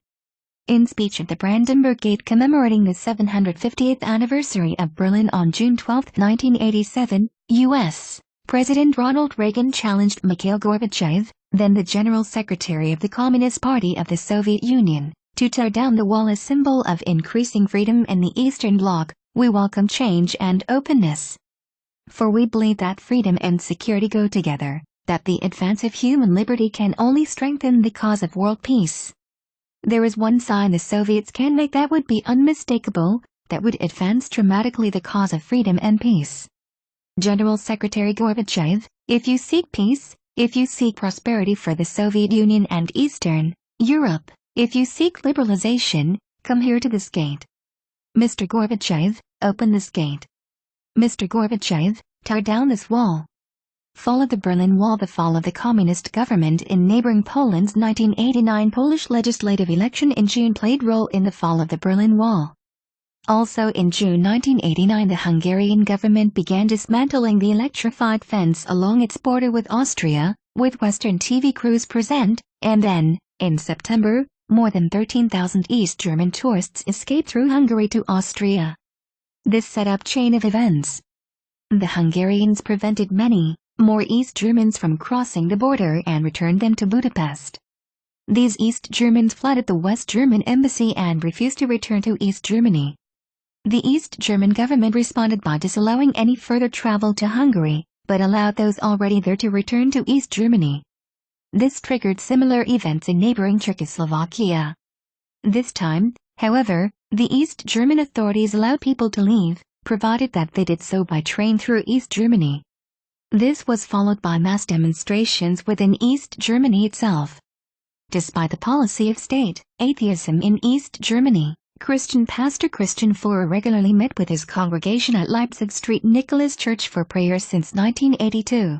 In speech at the Brandenburg Gate commemorating the 750th anniversary of Berlin on June 12, 1987, U.S. President Ronald Reagan challenged Mikhail Gorbachev, then the General Secretary of the Communist Party of the Soviet Union, to tear down the wall, a symbol of increasing freedom in the Eastern Bloc. We welcome change and openness. For we believe that freedom and security go together, that the advance of human liberty can only strengthen the cause of world peace. There is one sign the Soviets can make that would be unmistakable, that would advance dramatically the cause of freedom and peace. General Secretary Gorbachev, if you seek peace, if you seek prosperity for the Soviet Union and Eastern Europe, if you seek liberalization, come here to this gate. Mr. Gorbachev, open this gate. Mr. Gorbachev, tear down this wall. Fall of the Berlin Wall. The fall of the communist government in neighboring Poland's 1989 Polish legislative election in June played role in the fall of the Berlin Wall. Also in June 1989 the Hungarian government began dismantling the electrified fence along its border with Austria, with Western TV crews present, and then, in September, more than 13,000 East German tourists escaped through Hungary to Austria. This set up chain of events. The Hungarians prevented many more East Germans from crossing the border and returned them to Budapest. These East Germans flooded the West German embassy and refused to return to East Germany. The East German government responded by disallowing any further travel to Hungary, but allowed those already there to return to East Germany. This triggered similar events in neighboring Czechoslovakia. This time, however, the East German authorities allowed people to leave, provided that they did so by train through East Germany. This was followed by mass demonstrations within East Germany itself. Despite the policy of state atheism in East Germany, Christian pastor Christian Führer regularly met with his congregation at Leipzig St. Nicholas Church for prayers since 1982.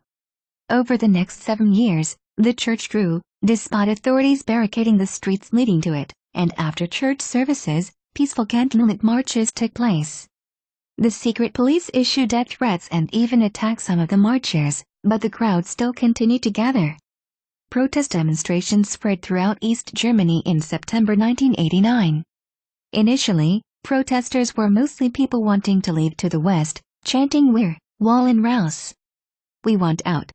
Over the next 7 years, the church grew, despite authorities barricading the streets leading to it, and after church services, peaceful candlelit marches took place. The secret police issued death threats and even attacked some of the marchers, but the crowd still continued to gather. Protest demonstrations spread throughout East Germany in September 1989. Initially, protesters were mostly people wanting to leave to the west, chanting "Wir wollen raus." We want out.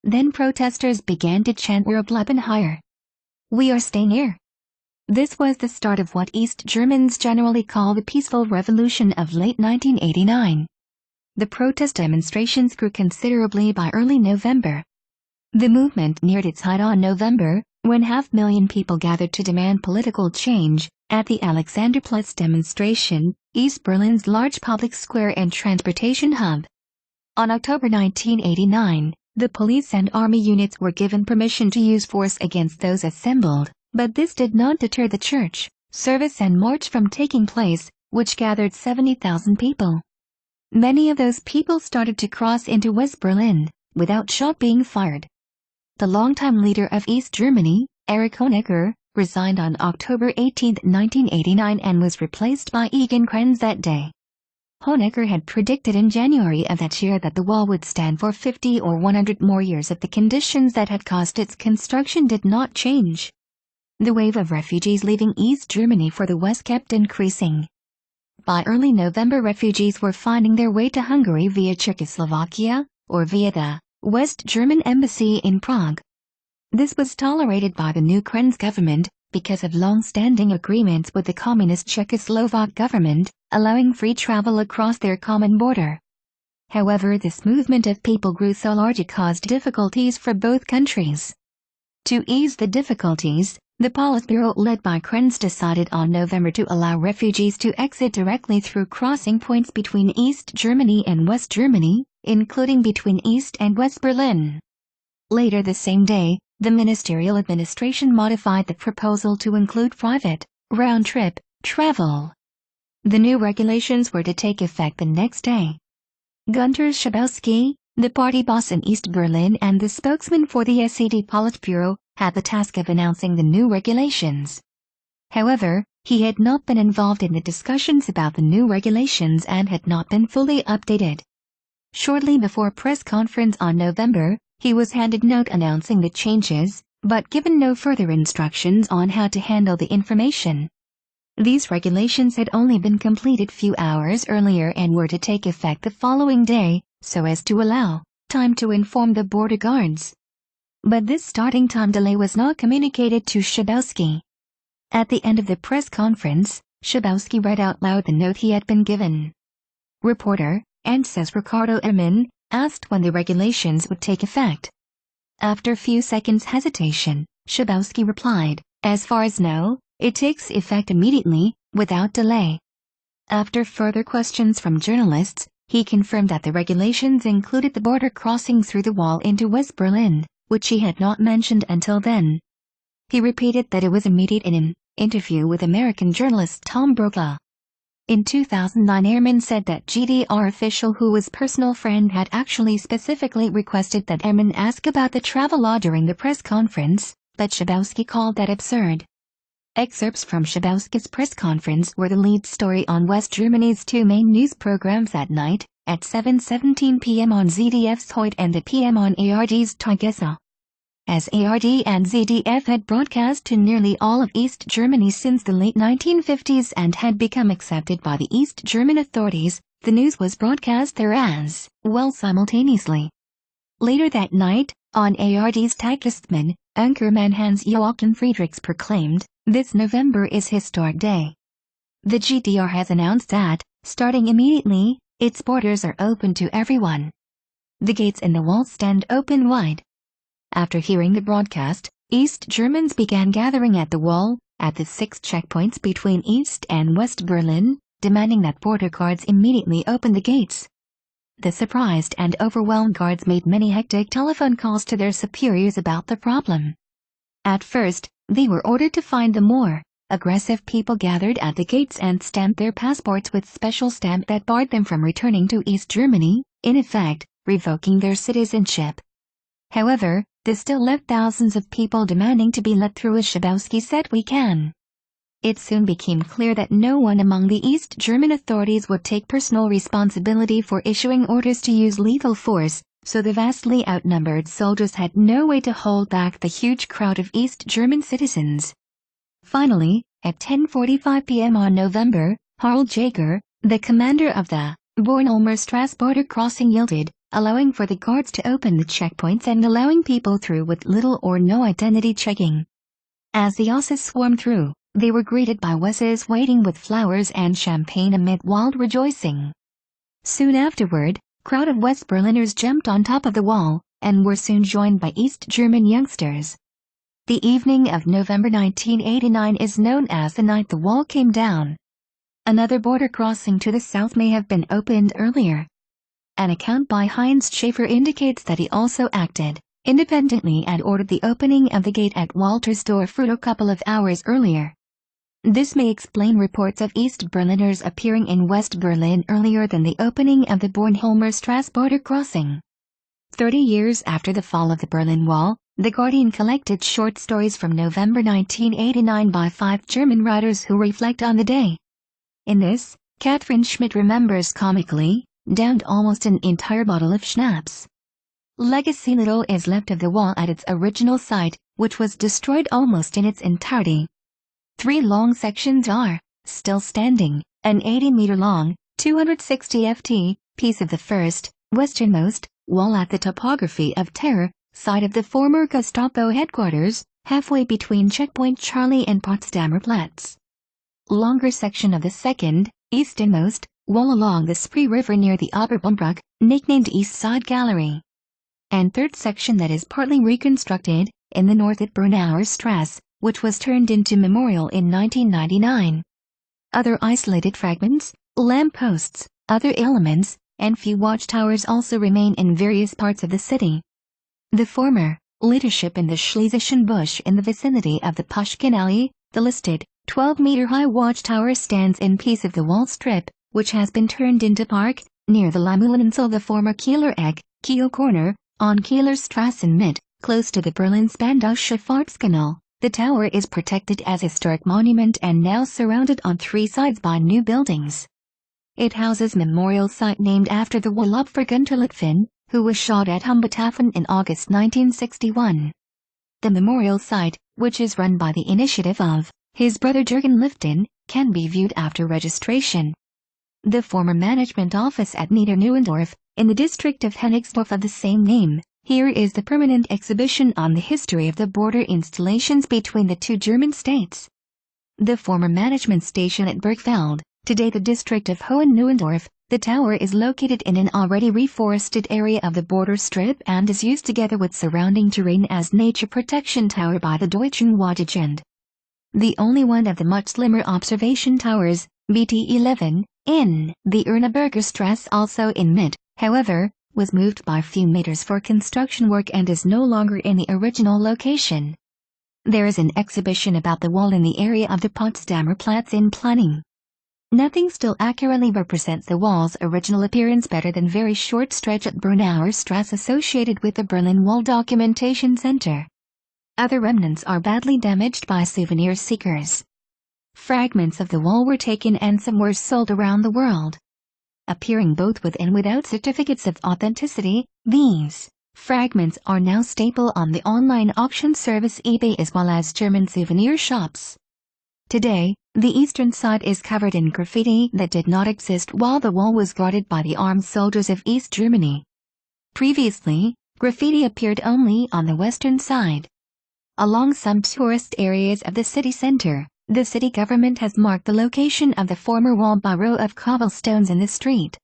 Then protesters began to chant "Wir bleiben hier." We are staying here. This was the start of what East Germans generally call the peaceful revolution of late 1989. The protest demonstrations grew considerably by early November. The movement neared its height on November, when 500,000 people gathered to demand political change, at the Alexanderplatz demonstration, East Berlin's large public square and transportation hub. On October 1989, the police and army units were given permission to use force against those assembled, but this did not deter the church service and march from taking place, which gathered 70,000 people. Many of those people started to cross into West Berlin, without shot being fired. The longtime leader of East Germany, Erich Honecker, resigned on October 18, 1989 and was replaced by Egon Krenz that day. Honecker had predicted in January of that year that the wall would stand for 50 or 100 more years if the conditions that had caused its construction did not change. The wave of refugees leaving East Germany for the west kept increasing. By early November, refugees were finding their way to Hungary via Czechoslovakia, or via the West German embassy in Prague. This was tolerated by the new Krenz government, because of long-standing agreements with the communist Czechoslovak government, allowing free travel across their common border. However, this movement of people grew so large it caused difficulties for both countries. To ease the difficulties, the Politburo led by Krenz decided on November to allow refugees to exit directly through crossing points between East Germany and West Germany, including between East and West Berlin. Later the same day, the ministerial administration modified the proposal to include private, round-trip travel. The new regulations were to take effect the next day. Gunter Schabowski, the party boss in East Berlin and the spokesman for the SED Politburo, had the task of announcing the new regulations. However, he had not been involved in the discussions about the new regulations and had not been fully updated. Shortly before a press conference on November, he was handed a note announcing the changes, but given no further instructions on how to handle the information. These regulations had only been completed few hours earlier and were to take effect the following day, so as to allow time to inform the border guards. But this starting time delay was not communicated to Schabowski. At the end of the press conference, Schabowski read out loud the note he had been given. Reporter, and says Ricardo Ehrman, asked when the regulations would take effect. After a few seconds hesitation, Schabowski replied, "As far as know, it takes effect immediately, without delay." After further questions from journalists, he confirmed that the regulations included the border crossing through the wall into West Berlin, which he had not mentioned until then. He repeated that it was immediate in an interview with American journalist Tom Brokaw. In 2009, Ehrman said that GDR official who was personal friend had actually specifically requested that Ehrman ask about the travel law during the press conference, but Schabowski called that absurd. Excerpts from Schabowski's press conference were the lead story on West Germany's two main news programs at night, at 7:17 p.m. on ZDF's Heute and at p.m. on ARD's Tagesschau. as ARD and ZDF had broadcast to nearly all of East Germany since the late 1950s and had become accepted by the East German authorities. The news was broadcast there as well simultaneously. Later that night, on ARD's Tagesthemen, anchorman Hans-Joachim Friedrichs proclaimed, "This November is historic day." The GDR has announced that, starting immediately, its borders are open to everyone. The gates in the wall stand open wide. After hearing the broadcast, East Germans began gathering at the wall, at the 6 checkpoints between East and West Berlin, demanding that border guards immediately open the gates. The surprised and overwhelmed guards made many hectic telephone calls to their superiors about the problem. At first, they were ordered to find the more aggressive people gathered at the gates and stamp their passports with special stamp that barred them from returning to East Germany, in effect, revoking their citizenship. However, this still left thousands of people demanding to be let through, as Schabowski said. "We can." It soon became clear that no one among the East German authorities would take personal responsibility for issuing orders to use lethal force, so the vastly outnumbered soldiers had no way to hold back the huge crowd of East German citizens. Finally, at 10:45 p.m. on November, Harald Jaeger, the commander of the Bornholmer Strasse border crossing, yielded, allowing for the guards to open the checkpoints and allowing people through with little or no identity checking. As the Osses swarmed through, they were greeted by Wesses waiting with flowers and champagne amid wild rejoicing. Soon afterward, a crowd of West Berliners jumped on top of the wall, and were soon joined by East German youngsters. The evening of November 1989 is known as the night the wall came down. Another border crossing to the south may have been opened earlier. An account by Heinz Schaefer indicates that he also acted independently and ordered the opening of the gate at Waltersdorf a couple of hours earlier. This may explain reports of East Berliners appearing in West Berlin earlier than the opening of the Bornholmer Strasse border crossing. 30 years after the fall of the Berlin Wall, The Guardian collected short stories from November 1989 by 5 German writers who reflect on the day. In this, Catherine Schmidt remembers comically, downed almost an entire bottle of schnapps. Legacy: little is left of the wall at its original site, which was destroyed almost in its entirety. 3 long sections are still standing, an 80-meter-long, 260 ft, piece of the first, westernmost, wall at the topography of terror, site of the former Gestapo headquarters, halfway between Checkpoint Charlie and Potsdamer Platz. Longer section of the second, easternmost, wall along the Spree River near the Oberbombrück, nicknamed East Side Gallery. And third section that is partly reconstructed, in the north at Bernauer Strasse, which was turned into memorial in 1999. Other isolated fragments, lampposts, other elements, and few watchtowers also remain in various parts of the city. The former leadership in the Schlesischen Busch in the vicinity of the Pushkin Alley, the listed 12-meter-high watchtower stands in piece of the wall strip, which has been turned into park, near the Lamuleninsel, the former Kieler Eck, Kiel Corner, on Kielerstrasse in Mitte, close to the Berlin Spandau Schifffahrtskanal. The tower is protected as historic monument and now surrounded on 3 sides by new buildings. It houses memorial site named after the Wallopfer Gunter Litvin, who was shot at Humbethafen in August 1961. The memorial site, which is run by the initiative of his brother Jürgen Lifton, can be viewed after registration. The former management office at Niederneuendorf, in the district of Hennigsdorf of the same name. Here is the permanent exhibition on the history of the border installations between the 2 German states. The former management station at Bergfeld, today the district of Hohen-Neuendorf, the tower is located in an already reforested area of the border strip and is used together with surrounding terrain as nature protection tower by the Deutschen Wadegend. The only one of the much slimmer observation towers, BT11, in the Erneberger Strasse, also in Mitte, however, was moved by a few meters for construction work and is no longer in the original location. There is an exhibition about the wall in the area of the Potsdamer Platz in planning. Nothing still accurately represents the wall's original appearance better than very short stretch at Bernauer Strasse associated with the Berlin Wall Documentation Center. Other remnants are badly damaged by souvenir seekers. Fragments of the wall were taken and some were sold around the world. Appearing both with and without certificates of authenticity, these Fragments are now staple on the online auction service eBay as well as German souvenir shops. Today, the eastern side is covered in graffiti that did not exist while the wall was guarded by the armed soldiers of East Germany. Previously, graffiti appeared only on the western side. Along some tourist areas of the city center, the city government has marked the location of the former wall by a row of cobblestones in the street.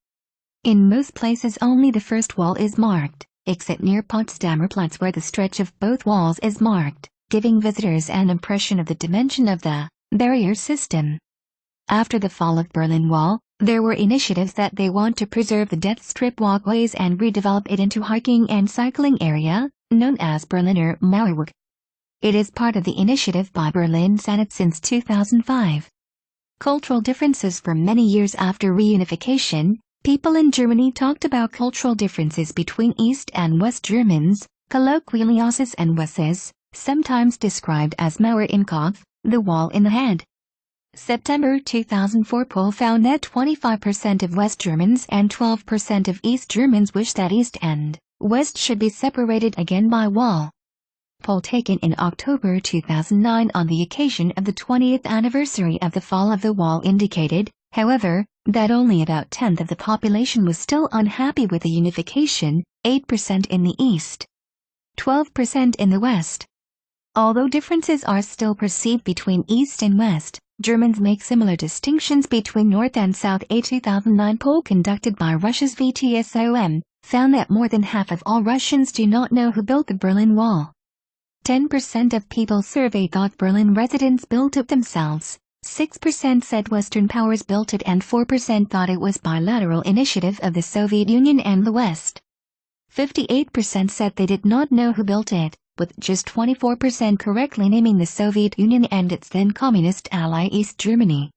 In most places only the first wall is marked, except near Potsdamer Platz where the stretch of both walls is marked, giving visitors an impression of the dimension of the barrier system. After the fall of Berlin Wall, there were initiatives that they want to preserve the death strip walkways and redevelop it into hiking and cycling area, known as Berliner Mauerwerk. It is part of the initiative by Berlin Senate since 2005. Cultural differences. For many years after reunification, people in Germany talked about cultural differences between East and West Germans, colloquially Osses and Wesses, sometimes described as Mauer im Kopf, the wall in the head. September 2004 poll found that 25% of West Germans and 12% of East Germans wish that East and West should be separated again by wall. Poll taken in October 2009 on the occasion of the 20th anniversary of the fall of the wall indicated, however, that only about a tenth of the population was still unhappy with the unification, 8% in the East, 12% in the West. Although differences are still perceived between East and West, Germans make similar distinctions between North and South. A 2009 poll conducted by Russia's VTSOM found that more than half of all Russians do not know who built the Berlin Wall. 10% of people surveyed thought Berlin residents built it themselves, 6% said Western powers built it, and 4% thought it was bilateral initiative of the Soviet Union and the West. 58% said they did not know who built it, with just 24% correctly naming the Soviet Union and its then communist ally East Germany.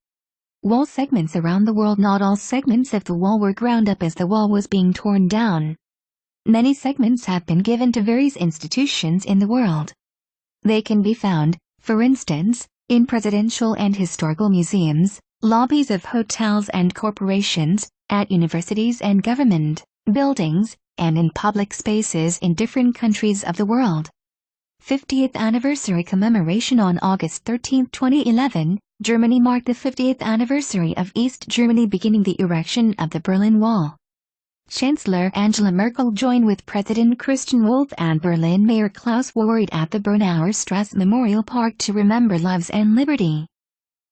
Wall segments around the world. Not all segments of the wall were ground up as the wall was being torn down. Many segments have been given to various institutions in the world. They can be found, for instance, in presidential and historical museums, lobbies of hotels and corporations, at universities and government buildings, and in public spaces in different countries of the world. 50th Anniversary Commemoration. On August 13, 2011, Germany marked the 50th anniversary of East Germany beginning the erection of the Berlin Wall. Chancellor Angela Merkel joined with President Christian Wolff and Berlin Mayor Klaus Wowereit at the Bernauer Strasse Memorial Park to remember lives and liberty.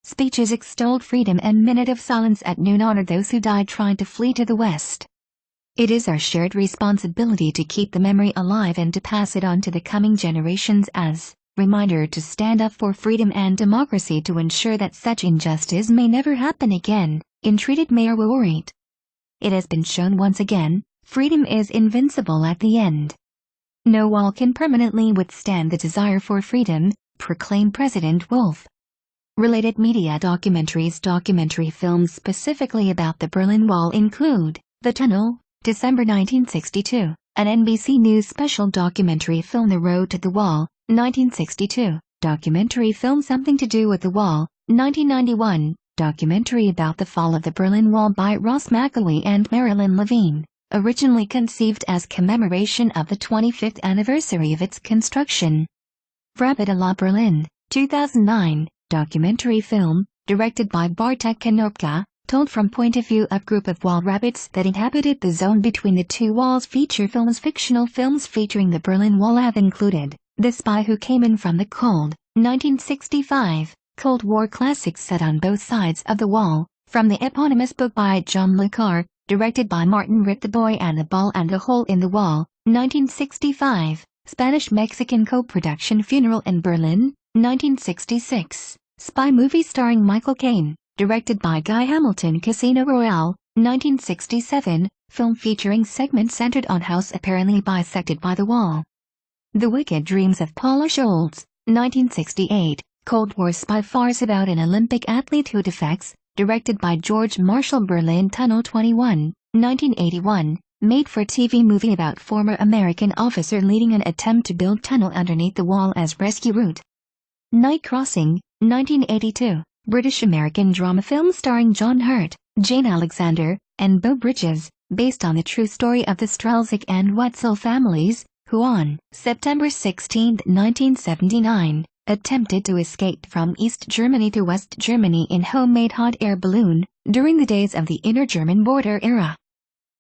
Speeches extolled freedom, and minute of silence at noon honored those who died trying to flee to the West. It is our shared responsibility to keep the memory alive and to pass it on to the coming generations as a reminder to stand up for freedom and democracy to ensure that such injustice may never happen again, entreated Mayor Wowereit. It has been shown once again, freedom is invincible at the end. No wall can permanently withstand the desire for freedom, proclaimed President Wolff. Related media documentaries. Documentary films specifically about the Berlin Wall include The Tunnel, December 1962, an NBC News special documentary film. The Road to the Wall, 1962, documentary film Something to Do with the Wall, 1991, documentary about the fall of the Berlin Wall by Ross McElwee and Marilyn Levine, originally conceived as commemoration of the 25th anniversary of its construction. Rabbit à la Berlin, 2009, documentary film, directed by Bartek Konopka, told from point of view of group of wall rabbits that inhabited the zone between the two walls. Feature films. Fictional films featuring the Berlin Wall have included The Spy Who Came In From the Cold, 1965, Cold War classics set on both sides of the wall, from the eponymous book by John le Carré, directed by Martin Ritt. The Boy and the Ball and a Hole in the Wall, 1965, Spanish-Mexican co-production Funeral in Berlin, 1966, spy movie starring Michael Caine, directed by Guy Hamilton. Casino Royale, 1967, film featuring segments centered on house apparently bisected by the wall. The Wicked Dreams of Paula Scholz, 1968, Cold War spy farce about an Olympic athlete who defects, directed by George Marshall. Berlin Tunnel 21, 1981, made-for-TV movie about former American officer leading an attempt to build tunnel underneath the wall as rescue route. Night Crossing, 1982, British-American drama film starring John Hurt, Jane Alexander, and Beau Bridges, based on the true story of the Strelzik and Wetzel families, who on September 16, 1979, attempted to escape from East Germany to West Germany in homemade hot air balloon during the days of the inter-German border era.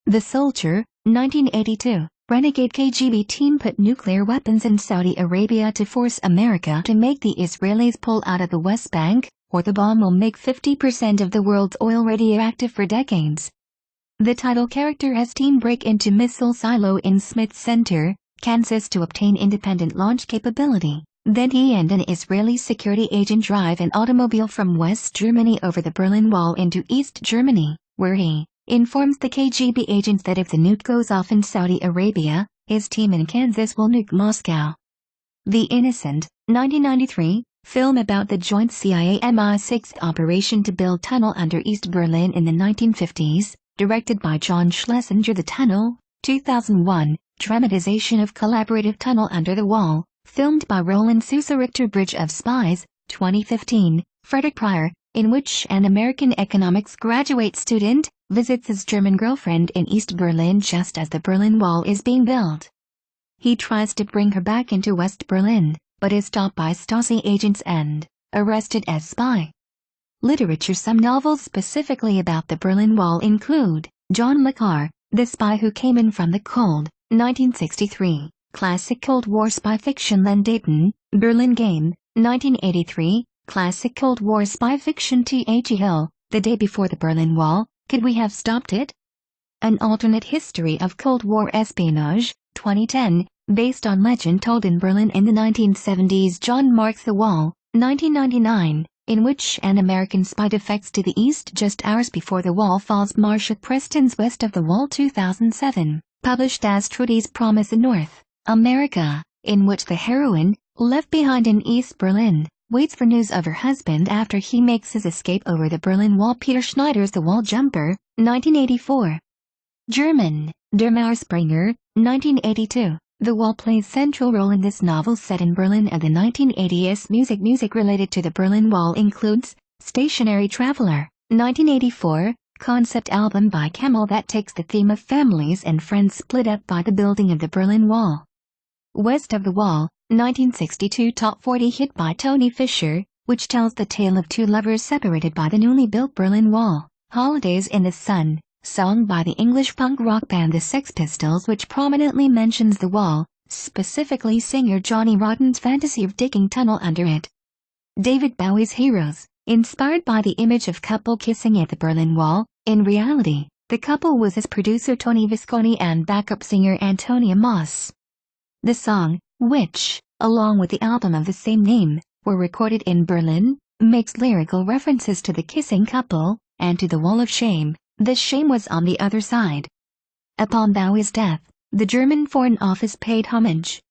The Soldier, 1982, renegade KGB team put nuclear weapons in Saudi Arabia to force America to make the Israelis pull out of the West Bank, or the bomb will make 50% of the world's oil radioactive for decades. The title character has team break into missile silo in Smith Center, Kansas to obtain independent launch capability. Then he and an Israeli security agent drive an automobile from West Germany over the Berlin Wall into East Germany, where he informs the KGB agents that if the nuke goes off in Saudi Arabia, his team in Kansas will nuke Moscow. The Innocent, 1993, film about the joint CIA-MI6 operation to build tunnel under East Berlin in the 1950s, directed by John Schlesinger. The Tunnel, 2001, dramatization of collaborative tunnel under the wall, filmed by Roland Sousa. Richter Bridge of Spies, 2015, Frederick Pryor, in which an American economics graduate student visits his German girlfriend in East Berlin just as the Berlin Wall is being built. He tries to bring her back into West Berlin, but is stopped by Stasi agents and arrested as spy. Literature. Some novels specifically about the Berlin Wall include John le Carré, The Spy Who Came In From the Cold, 1963, classic Cold War spy fiction. Len Deighton, Berlin Game, 1983, classic Cold War spy fiction. T.H. Hill, The Day Before the Berlin Wall, Could We Have Stopped It? An Alternate History of Cold War Espionage, 2010, based on legend told in Berlin in the 1970s. John Marks The Wall, 1999, in which an American spy defects to the east just hours before the wall falls. Marsha Preston's West of the Wall, 2007, published as Trudy's Promise in North America, in which the heroine, left behind in East Berlin, waits for news of her husband after he makes his escape over the Berlin Wall. Peter Schneider's The Wall Jumper, 1984. German, Der Mauerspringer, 1982. The wall plays central role in this novel set in Berlin and the 1980s. Music related to the Berlin Wall includes Stationary Traveler, 1984, concept album by Camel that takes the theme of families and friends split up by the building of the Berlin Wall. West of the Wall, 1962 top 40 hit by Tony Fisher, which tells the tale of two lovers separated by the newly built Berlin Wall. Holidays in the Sun, song by the English punk rock band the Sex Pistols, which prominently mentions the wall, specifically singer Johnny Rotten's fantasy of digging tunnel under it. David Bowie's Heroes, inspired by the image of couple kissing at the Berlin Wall. In reality, the couple was his producer Tony Visconti and backup singer Antonia Moss. The song, which, along with the album of the same name, were recorded in Berlin, makes lyrical references to the kissing couple, and to the Wall of Shame. The shame was on the other side. Upon Bowie's death, the German Foreign Office paid homage.